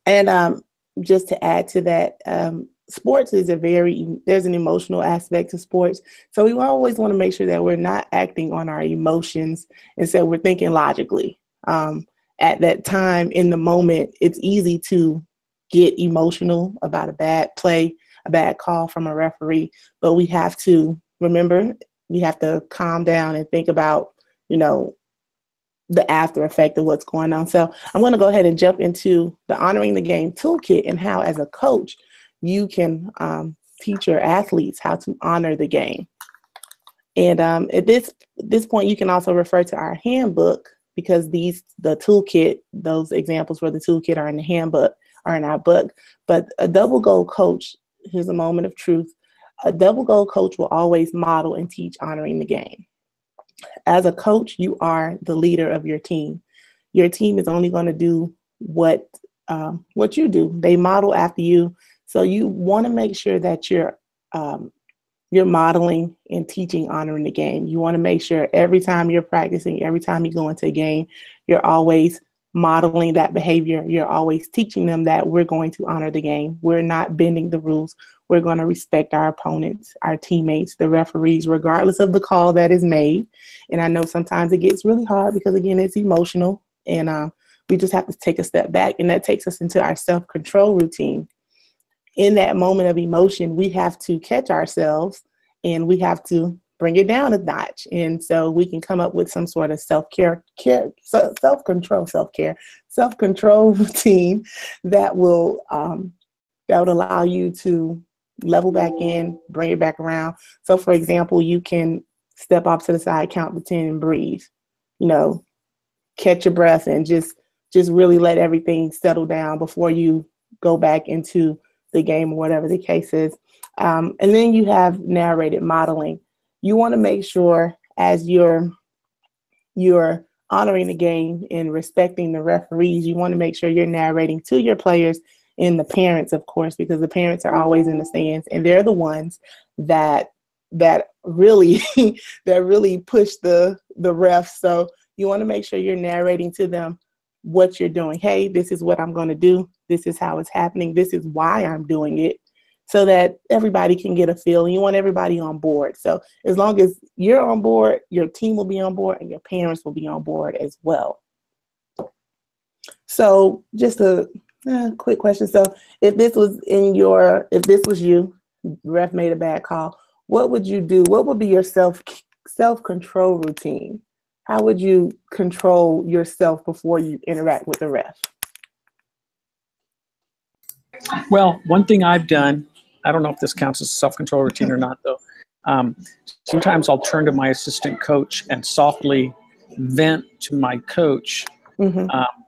And just to add to that, sports is there's an emotional aspect to sports. So we always want to make sure that we're not acting on our emotions. And so we're thinking logically. At that time in the moment, it's easy to get emotional about a bad play, a bad call from a referee, but we have to remember, we have to calm down and think about, the after effect of what's going on. So I'm going to go ahead and jump into the Honoring the Game toolkit and how, as a coach, you can teach your athletes how to honor the game. And at this point, you can also refer to our handbook, because the toolkit, those examples for the toolkit are in the handbook, are in our book. But a double goal coach, here's a moment of truth. A double goal coach will always model and teach honoring the game. As a coach, you are the leader of your team. Your team is only going to do what you do. They model after you. So you want to make sure that you're modeling and teaching honoring the game. You want to make sure every time you're practicing, every time you go into a game, you're always modeling that behavior. You're always teaching them that we're going to honor the game. We're not bending the rules. We're going to respect our opponents, our teammates, the referees, regardless of the call that is made. And I know sometimes it gets really hard because, again, it's emotional, and we just have to take a step back, and that takes us into our self-control routine. In that moment of emotion, we have to catch ourselves and we have to bring it down a notch. And so we can come up with some sort of self-control routine that will allow you to level back in, bring it back around. So for example, you can step off to the side, count to 10 and breathe, catch your breath and just really let everything settle down before you go back into the game or whatever the case is. And then you have narrated modeling. You want to make sure, as you're honoring the game and respecting the referees, you want to make sure you're narrating to your players and the parents, of course, because the parents are always in the stands, and they're the ones that really push the refs. So you want to make sure you're narrating to them what you're doing. Hey, this is what I'm going to do. This is how it's happening. This is why I'm doing it, so that everybody can get a feel. And you want everybody on board. So as long as you're on board, your team will be on board and your parents will be on board as well. So just a quick question. So if this was you, ref made a bad call, what would you do? What would be your self-control routine? How would you control yourself before you interact with the ref? Well, one thing I've done, I don't know if this counts as a self-control routine or not, though. Sometimes I'll turn to my assistant coach and softly vent to my coach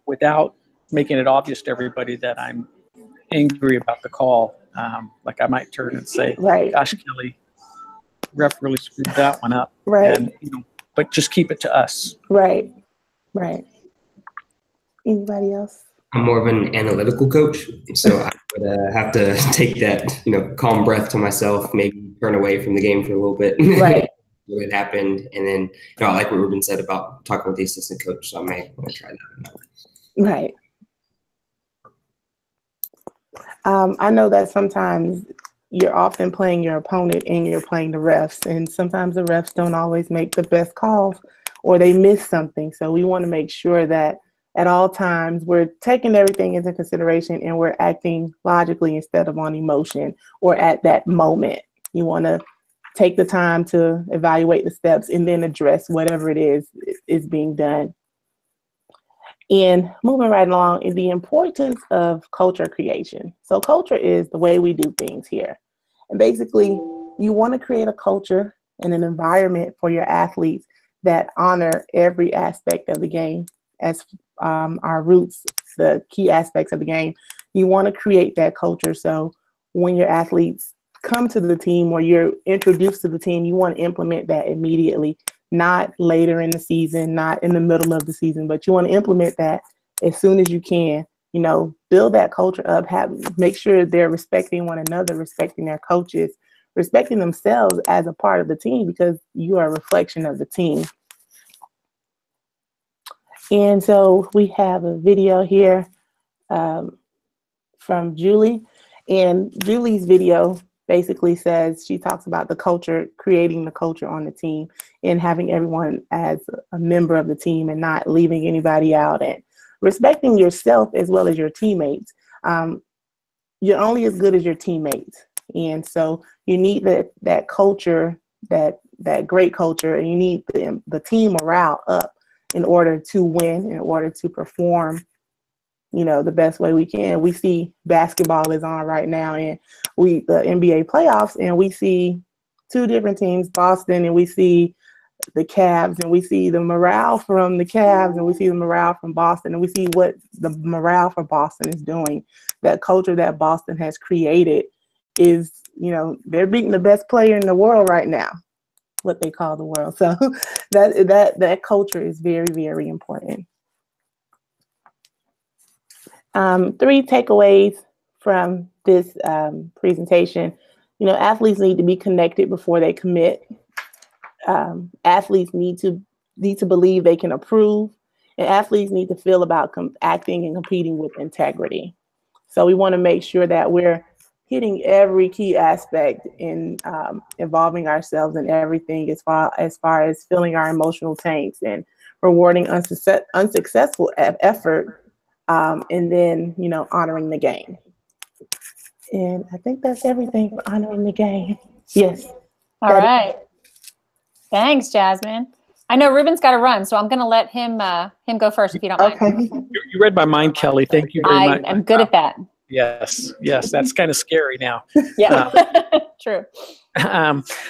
without making it obvious to everybody that I'm angry about the call. Like I might turn and say, right, "Gosh, Kelly, ref really screwed that one up." Right. And, but just keep it to us. Right. Anybody else? I'm more of an analytical coach, so I would have to take that, calm breath to myself, maybe turn away from the game for a little bit. Right. What happened, and then I like what Ruben said about talking with the assistant coach, so I may want to try that. Right. I know that sometimes you're often playing your opponent and you're playing the refs, and sometimes the refs don't always make the best calls or they miss something. So we want to make sure that at all times we're taking everything into consideration and we're acting logically instead of on emotion or at that moment. You want to take the time to evaluate the steps and then address whatever it is being done. And moving right along is the importance of culture creation. So culture is the way we do things here. And basically, you want to create a culture and an environment for your athletes that honor every aspect of the game. As our roots, the key aspects of the game, you want to create that culture. So when your athletes come to the team or you're introduced to the team, you want to implement that immediately. Not later in the season, not in the middle of the season, but you want to implement that as soon as you can. Build that culture up, make sure they're respecting one another, respecting their coaches, respecting themselves as a part of the team, because you are a reflection of the team. And so we have a video here from Julie, And Julie's video basically says, she talks about the culture, creating the culture on the team and having everyone as a member of the team and not leaving anybody out, and respecting yourself as well as your teammates. You're only as good as your teammates. And so you need that culture, that great culture, and you need the team morale up in order to win, in order to perform, the best way we can. We see basketball is on right now, and the NBA playoffs, and we see two different teams, Boston, and we see the Cavs, and we see the morale from the Cavs, and we see the morale from Boston, and we see what the morale for Boston is doing. That culture that Boston has created is, they're beating the best player in the world right now, what they call the world. So that culture is very, very important. 3 takeaways from this presentation. Athletes need to be connected before they commit. Athletes need to believe they can improve, and athletes need to feel about acting and competing with integrity. So we want to make sure that we're hitting every key aspect in involving ourselves in everything, as far as filling our emotional tanks and rewarding unsuccessful effort. And then, honoring the game. And I think that's everything for honoring the game. Yes. All right. Thanks, Jazmine. I know Ruben's got to run, so I'm going to let him go first if you don't mind. You read my mind, Kelly. Thank you very much. I'm good at that. Yes. That's kind of scary now. Yeah, true.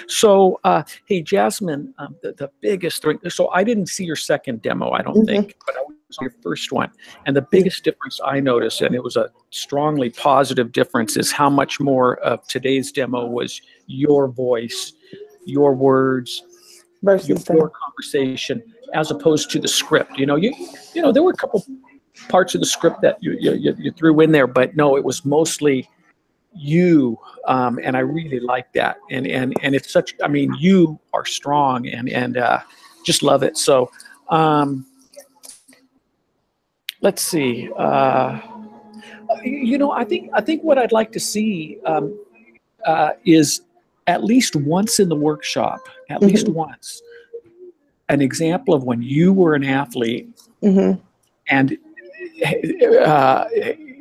So, hey, Jazmine, the biggest thing, so I didn't see your second demo, I don't think, but I was on your first one. And the biggest difference I noticed, and it was a strongly positive difference, is how much more of today's demo was your voice, your words, versus your conversation, as opposed to the script. There were a couple parts of the script that you threw in there, but no, it was mostly you, and I really like that, and it's such, you are strong, and just love it. So let's see, I think what I'd like to see is at least once in the workshop, at least once, an example of when you were an athlete and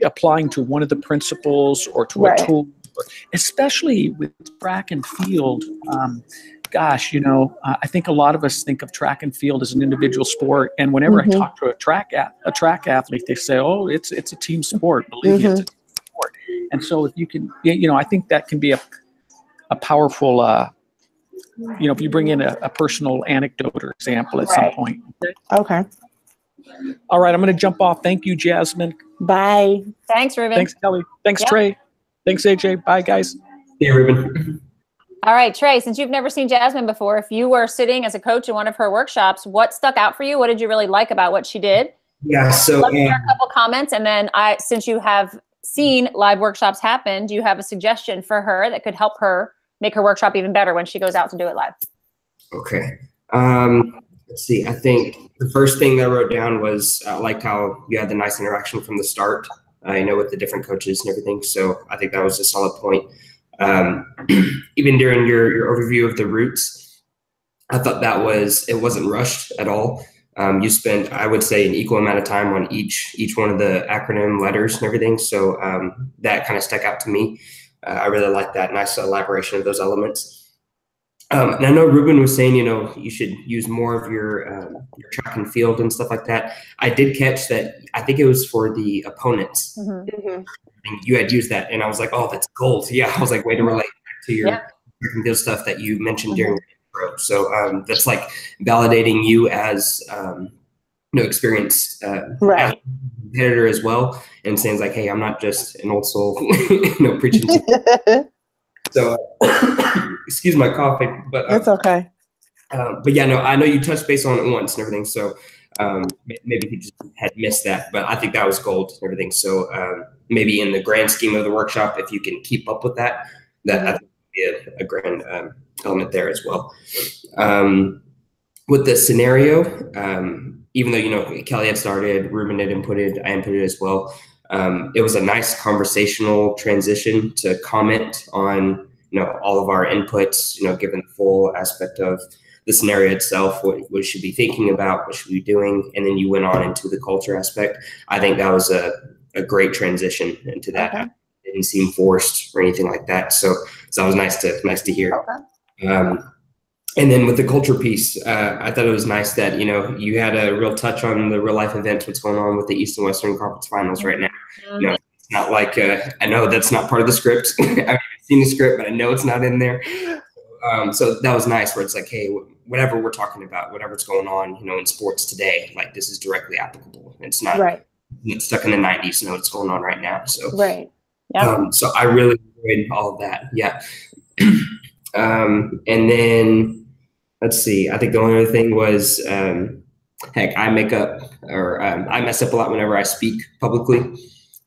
applying to one of the principles or to a tool, especially with track and field. I think a lot of us think of track and field as an individual sport, and whenever I talk to a track athlete, they say, "Oh, it's a team sport." Believe me, it's a team sport. And so, if you can, I think that can be a powerful. If you bring in a personal anecdote or example at some point. Okay. All right, I'm going to jump off. Thank you, Jazmine. Bye. Thanks, Ruben. Thanks, Kelly. Thanks, Trey. Thanks, AJ. Bye, guys. Hey, Ruben. All right, Trey, since you've never seen Jazmine before, if you were sitting as a coach in one of her workshops, what stuck out for you? What did you really like about what she did? Yeah, so Let's hear a couple comments, and then since you have seen live workshops happen, do you have a suggestion for her that could help her make her workshop even better when she goes out to do it live? Okay. Let's see. I think the first thing I wrote down was I liked how you had the nice interaction from the start, with the different coaches and everything. So I think that was a solid point. Even during your overview of the roots, I thought it wasn't rushed at all. You spent, I would say, an equal amount of time on each one of the acronym letters and everything. So that kind of stuck out to me. I really like that nice elaboration of those elements. And I know Ruben was saying, you should use more of your track and field and stuff like that. I did catch that. I think it was for the opponents. You had used that, and I was like, oh, that's gold. Yeah, I was like, way to relate to your track and field stuff that you mentioned during the intro. So that's like validating you as experienced competitor as well, and saying like, hey, I'm not just an old soul, preaching. So, excuse my coughing, but that's okay. But yeah, no, I know you touched base on it once and everything, so maybe he just had missed that, but I think that was gold and everything. So maybe in the grand scheme of the workshop, if you can keep up with that, I think would be a grand element there as well. With the scenario, even though Kelly had started, Ruben had inputted, I inputted as well. It was a nice conversational transition to comment on, all of our inputs, given the full aspect of the scenario itself, what we should be thinking about, what should we be doing. And then you went on into the culture aspect. I think that was a great transition into that. Okay. It didn't seem forced or anything like that. So that was nice to hear. Okay. And then with the culture piece, I thought it was nice that, you had a real touch on the real life events, what's going on with the East and Western Conference Finals right now. It's not like, I know that's not part of the script. I haven't seen the script, but I know it's not in there. So that was nice where it's like, hey, whatever we're talking about, whatever's going on, in sports today, like this is directly applicable. It's not it's stuck in the 90s, what's going on right now. So, so I really enjoyed all of that. Yeah. And then let's see, I think the only other thing was, I mess up a lot whenever I speak publicly.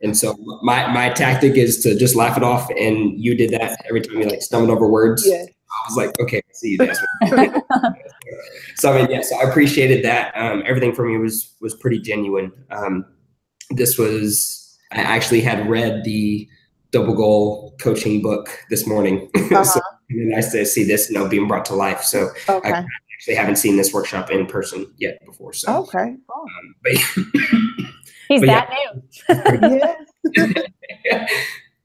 And so my tactic is to just laugh it off. And you did that every time you stumbled over words. Yeah. I was like, okay, I see you guys. So I appreciated that. Everything for me was pretty genuine. I actually had read the Double Goal coaching book this morning. So nice to see this, being brought to life. So I actually haven't seen this workshop in person yet before. So but he's that new.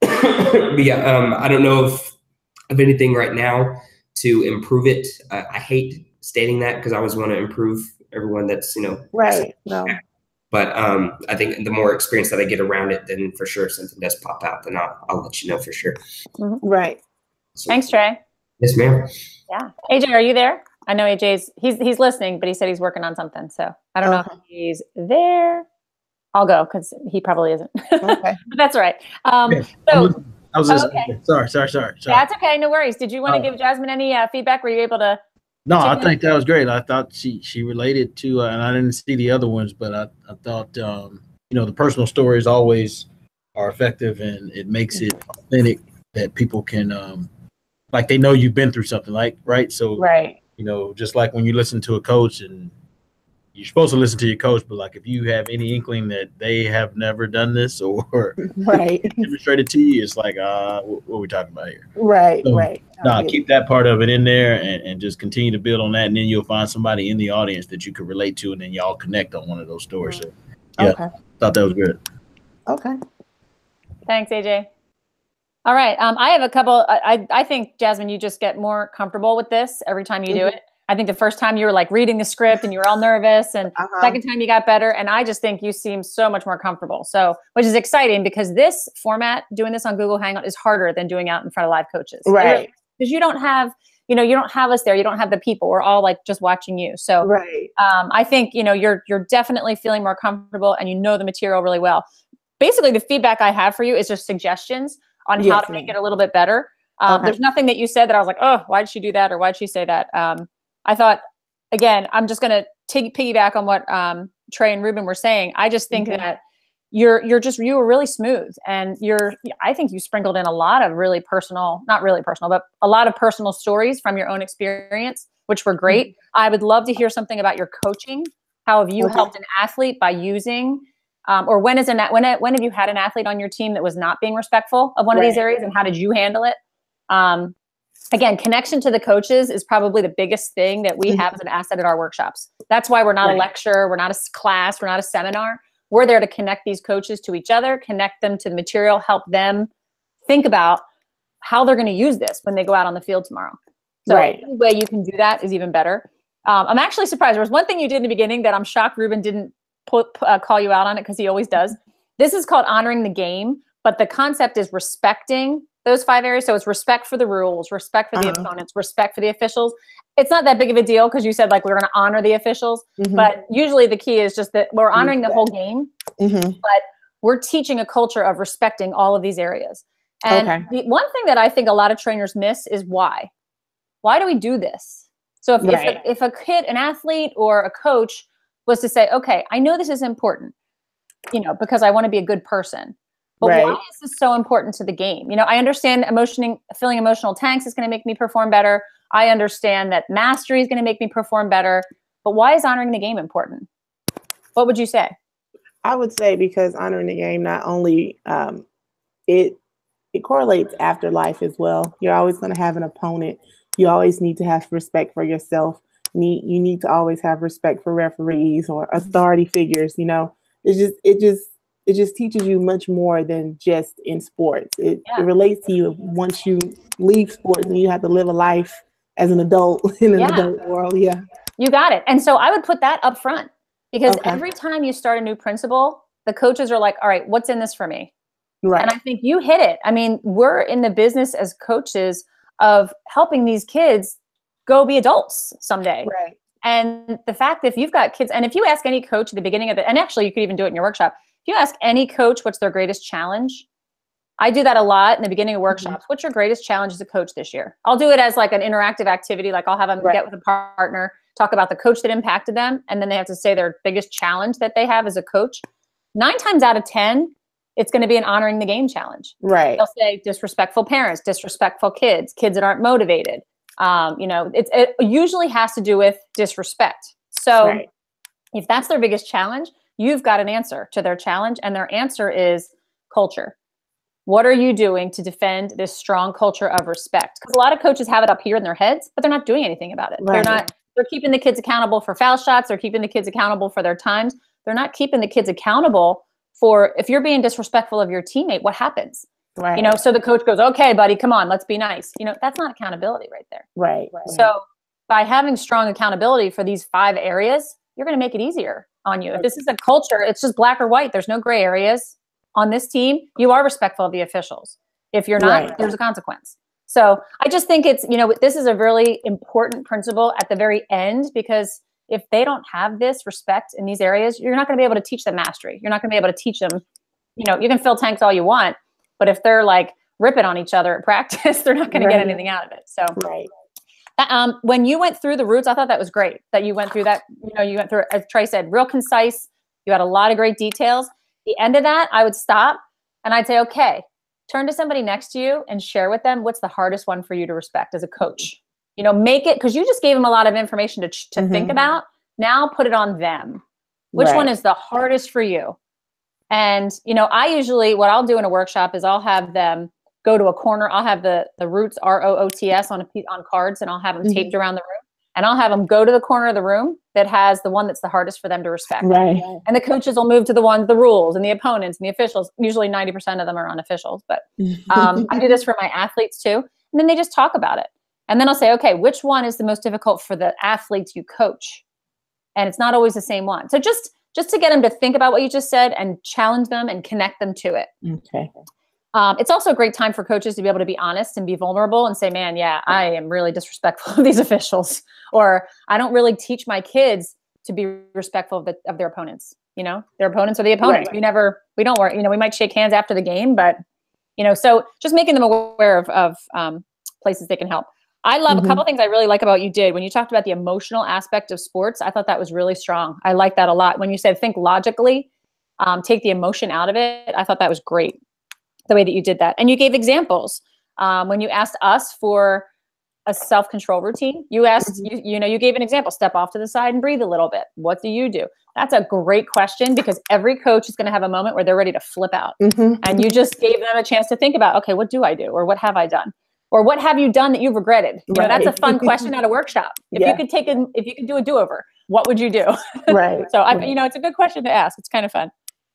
I don't know of anything right now to improve it. I hate stating that because I always want to improve everyone that's right. No. But I think the more experience that I get around it, then for sure something does pop out, then I'll let you know for sure. Right. So, thanks, Trey. Yes, ma'am. Yeah. AJ, are you there? I know AJ's he's listening, but he said he's working on something. So I don't know if he's there. I'll go because he probably isn't. Okay. But that's all right. So I was just, okay. Sorry. That's okay. No worries. Did you want to give Jazmine any feedback? Were you able to? No, I think that was great. I thought she related to, and I didn't see the other ones, but I thought, the personal stories always are effective, and it makes it authentic that people can, they know you've been through something, right? So, just like when you listen to a coach, and you're supposed to listen to your coach, but if you have any inkling that they have never done this or demonstrated to you, it's what are we talking about here? Right. Keep that part of it in there and just continue to build on that. And then you'll find somebody in the audience that you can relate to, and then y'all connect on one of those stories. So, thought that was good. Okay. Thanks, AJ. All right. I have a couple. I think, Jazmine, you just get more comfortable with this every time you do it. I think the first time you were reading the script and you were all nervous, and second time you got better. And I just think you seem so much more comfortable. So, which is exciting because this format, doing this on Google Hangout, is harder than doing out in front of live coaches. Right. Because you don't have, you don't have us there. You don't have the people. We're all just watching you. So I think, you're definitely feeling more comfortable and the material really well. Basically, the feedback I have for you is just suggestions on how to make it a little bit better. There's nothing that you said that I was like, oh, why did she do that? Or why did she say that? I thought, again, I'm just going to piggyback on what Trey and Ruben were saying. I just think that you were really smooth, and I think you sprinkled in a lot of really personal, not really personal, but a lot of personal stories from your own experience, which were great. I would love to hear something about your coaching. How have you helped an athlete by using, or when have you had an athlete on your team that was not being respectful of one of these areas, and how did you handle it? Again, connection to the coaches is probably the biggest thing that we have as an asset at our workshops. That's why we're not a lecture, we're not a class, we're not a seminar. We're there to connect these coaches to each other, connect them to the material, help them think about how they're going to use this when they go out on the field tomorrow. So any way you can do that is even better. I'm actually surprised. There was one thing you did in the beginning that I'm shocked Ruben didn't call you out on it, because he always does. This is called honoring the game, but the concept is respecting those 5 areas. So it's respect for the rules, respect for the opponents, respect for the officials. It's not that big of a deal because you said we're going to honor the officials, but usually the key is just that we're honoring the whole game, but we're teaching a culture of respecting all of these areas. And the one thing that I think a lot of trainers miss is why. Why do we do this? So if a kid, an athlete or a coach was to say, okay, I know this is important, because I want to be a good person. But why is this so important to the game? I understand filling emotional tanks is going to make me perform better. I understand that mastery is going to make me perform better. But why is honoring the game important? What would you say? I would say because honoring the game, not only it correlates after life as well. You're always going to have an opponent. You always need to have respect for yourself. You need to always have respect for referees or authority figures. You know, it just teaches you much more than just in sports. It relates to you once you leave sports and you have to live a life as an adult in an adult world. Yeah. You got it. And so I would put that up front because every time you start a new principal, the coaches are like, all right, what's in this for me? Right. And I think you hit it. I mean, we're in the business as coaches of helping these kids go be adults someday. Right. And the fact that if you've got kids, and if you ask any coach at the beginning of it, and actually you could even do it in your workshop, if you ask any coach what's their greatest challenge, I do that a lot in the beginning of workshops. What's your greatest challenge as a coach this year? I'll do it as like an interactive activity. Like I'll have them get with a partner, talk about the coach that impacted them. And then they have to say their biggest challenge that they have as a coach. 9 times out of 10, it's going to be an honoring the game challenge. Right. They'll say disrespectful parents, disrespectful kids, kids that aren't motivated. You know, it usually has to do with disrespect. So if that's their biggest challenge, you've got an answer to their challenge. And their answer is culture. What are you doing to defend this strong culture of respect? Because a lot of coaches have it up here in their heads, but they're not doing anything about it. Right. They're keeping the kids accountable for foul shots. They're keeping the kids accountable for their times. They're not keeping the kids accountable for if you're being disrespectful of your teammate, what happens? Right. You know, so the coach goes, okay, buddy, come on, let's be nice. You know, that's not accountability right there. Right. So by having strong accountability for these 5 areas, you're going to make it easier on you. If this is a culture, it's just black or white. There's no gray areas on this team. You are respectful of the officials. If you're not, there's a consequence. So I just think it's, you know, this is a really important principle at the very end, because if they don't have this respect in these areas, you're not going to be able to teach them mastery. You're not going to be able to teach them, you know, you can fill tanks all you want, but if they're like ripping on each other at practice, they're not going to get anything out of it. So when you went through the Rutz, I thought that was great that you went through that. You know, you went through, as Trey said, real concise. You had a lot of great details. The end of that, I would stop and I'd say, okay, turn to somebody next to you and share with them what's the hardest one for you to respect as a coach. You know, make it, because you just gave them a lot of information to think about. Now put it on them. Which one is the hardest for you? And, you know, I usually, what I'll do in a workshop is I'll have them go to a corner. I'll have the Rutz, ROOTS on cards, and I'll have them taped around the room. And I'll have them go to the corner of the room that has the one that's the hardest for them to respect. Right. And the coaches will move to the rules and the opponents and the officials. Usually 90% of them are on officials, but I do this for my athletes too. And then they just talk about it. And then I'll say, okay, which one is the most difficult for the athletes you coach? And it's not always the same one. So just to get them to think about what you just said and challenge them and connect them to it. Okay. It's also a great time for coaches to be able to be honest and be vulnerable and say, man, yeah, I am really disrespectful of these officials, or I don't really teach my kids to be respectful of their opponents. You know, their opponents are the opponents. Right. We don't worry, you know, we might shake hands after the game, but you know, so just making them aware of places they can help. I love a couple things I really like about what you did. When you talked about the emotional aspect of sports, I thought that was really strong. I like that a lot. When you said think logically, take the emotion out of it, I thought that was great, the way that you did that. And you gave examples. When you asked us for a self-control routine, you asked, you gave an example, step off to the side and breathe a little bit. What do you do? That's a great question, because every coach is going to have a moment where they're ready to flip out. And you just gave them a chance to think about, okay, what do I do? Or what have I done? Or what have you done that you've regretted? You know, that's a fun question at a workshop. If you could do a do-over, what would you do? Right. So you know, it's a good question to ask. It's kind of fun.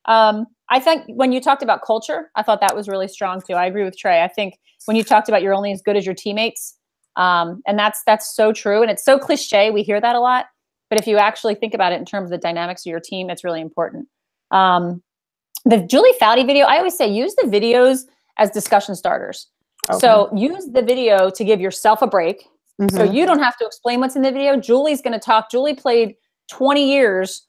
I think when you talked about culture, I thought that was really strong too. I agree with Trey. I think when you talked about you're only as good as your teammates, and that's so true. And it's so cliche. We hear that a lot, but if you actually think about it in terms of the dynamics of your team, it's really important. The Julie Foudy video, I always say, use the videos as discussion starters. Okay. So use the video to give yourself a break. So you don't have to explain what's in the video. Julie's going to talk. Julie played 20 years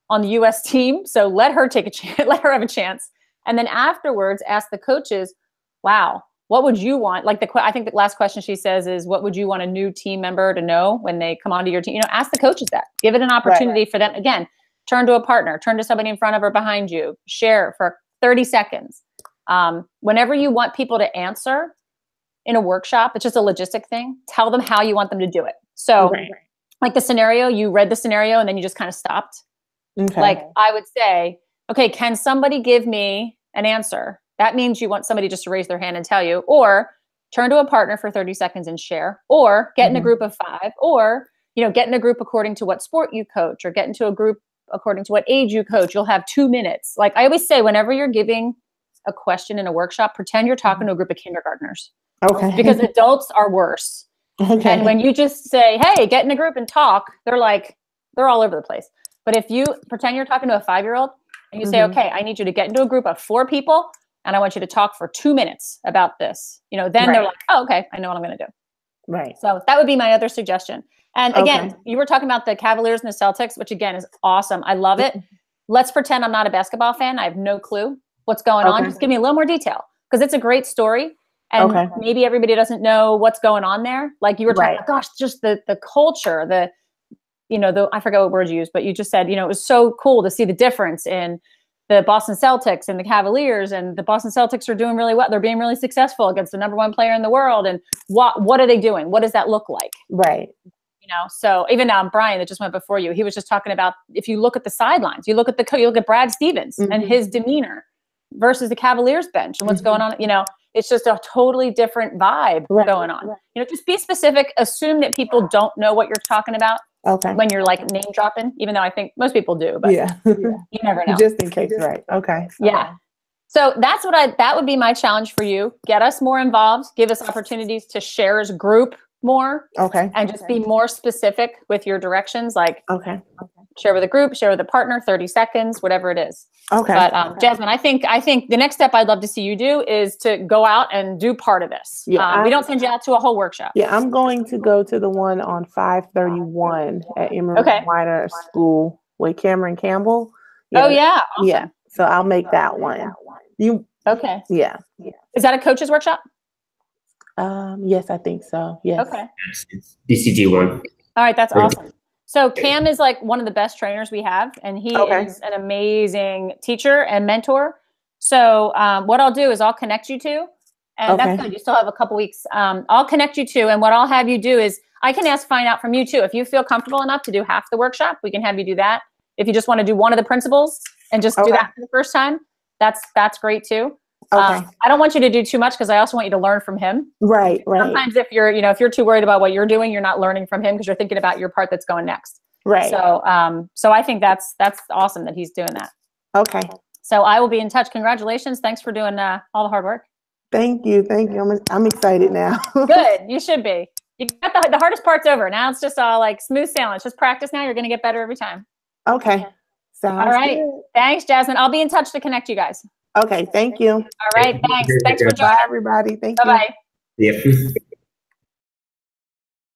on the U.S. team. So let her take a chance, let her have a chance. And then afterwards, ask the coaches, wow, what would you want? Like I think the last question she says is, what would you want a new team member to know when they come onto your team? You know, ask the coaches that. Give it an opportunity for them. Again, turn to a partner, turn to somebody in front of or behind you, share for 30 seconds. Whenever you want people to answer in a workshop, it's just a logistic thing. Tell them how you want them to do it. So like the scenario, you read the scenario and then you just kind of stopped. Okay. Like I would say, okay, can somebody give me an answer? That means you want somebody just to raise their hand and tell you, or turn to a partner for 30 seconds and share, or get in a group of 5, or, you know, get in a group according to what sport you coach, or get into a group according to what age you coach. You'll have 2 minutes. Like I always say, whenever you're giving a question in a workshop, pretend you're talking to a group of kindergartners. Okay. Because adults are worse. Okay. And when you just say, hey, get in a group and talk, they're all over the place. But if you pretend you're talking to a 5-year-old and you say, okay, I need you to get into a group of 4 people and I want you to talk for 2 minutes about this, you know, then they're like, oh, okay, I know what I'm going to do. Right. So that would be my other suggestion. And again, you were talking about the Cavaliers and the Celtics, which again is awesome. I love it. Let's pretend I'm not a basketball fan. I have no clue what's going on. Just give me a little more detail because it's a great story. And maybe everybody doesn't know what's going on there. Like you were talking about, gosh, just the culture, I forgot what word you used, but you just said, you know, it was so cool to see the difference in the Boston Celtics and the Cavaliers, and the Boston Celtics are doing really well. They're being really successful against the #1 player in the world. And what are they doing? What does that look like? Right. You know, so even now Brian that just went before you, he was just talking about, if you look at the sidelines, you look at Brad Stevens and his demeanor versus the Cavaliers bench and what's going on, you know, it's just a totally different vibe going on. You know, just be specific, assume that people don't know what you're talking about. When you're like name dropping, even though I think most people do, but you never know. Just in case, right? Okay. Yeah. So that would be my challenge for you. Get us more involved, give us opportunities to share as a group more. And just be more specific with your directions. Like, share with a group, share with a partner, 30 seconds, whatever it is. But Jazmine, I think the next step I'd love to see you do is to go out and do part of this. We don't send you out to a whole workshop. Yeah, I'm going to go to the one on 531 at Emerald Minor School with Cameron Campbell. Awesome. Yeah. So I'll make that one. Yeah. Is that a coach's workshop? Yes, I think so. Yes. Okay. It's BCG one. All right, that's awesome. So Cam is like one of the best trainers we have, and he is an amazing teacher and mentor. So what I'll do is I'll connect you to, and that's good. You still have a couple weeks. I'll connect you to, and what I'll have you do is I can find out from you too. If you feel comfortable enough to do half the workshop, we can have you do that. If you just want to do one of the principles and just do that for the first time, that's great too. I don't want you to do too much because I also want you to learn from him. Right. Sometimes if you're too worried about what you're doing, you're not learning from him because you're thinking about your part that's going next. Right. So I think that's awesome that he's doing that. Okay. So I will be in touch. Congratulations. Thanks for doing all the hard work. Thank you. I'm excited now. Good. You should be. You got the hardest part's over. Now it's just all like smooth sailing. It's just practice now. You're going to get better every time. Okay. Sounds all right. good. Thanks, Jazmine. I'll be in touch to connect you guys. Okay, thank you. All right, thanks. Thanks for joining. Bye, everybody. Thank you. Bye-bye. Yeah.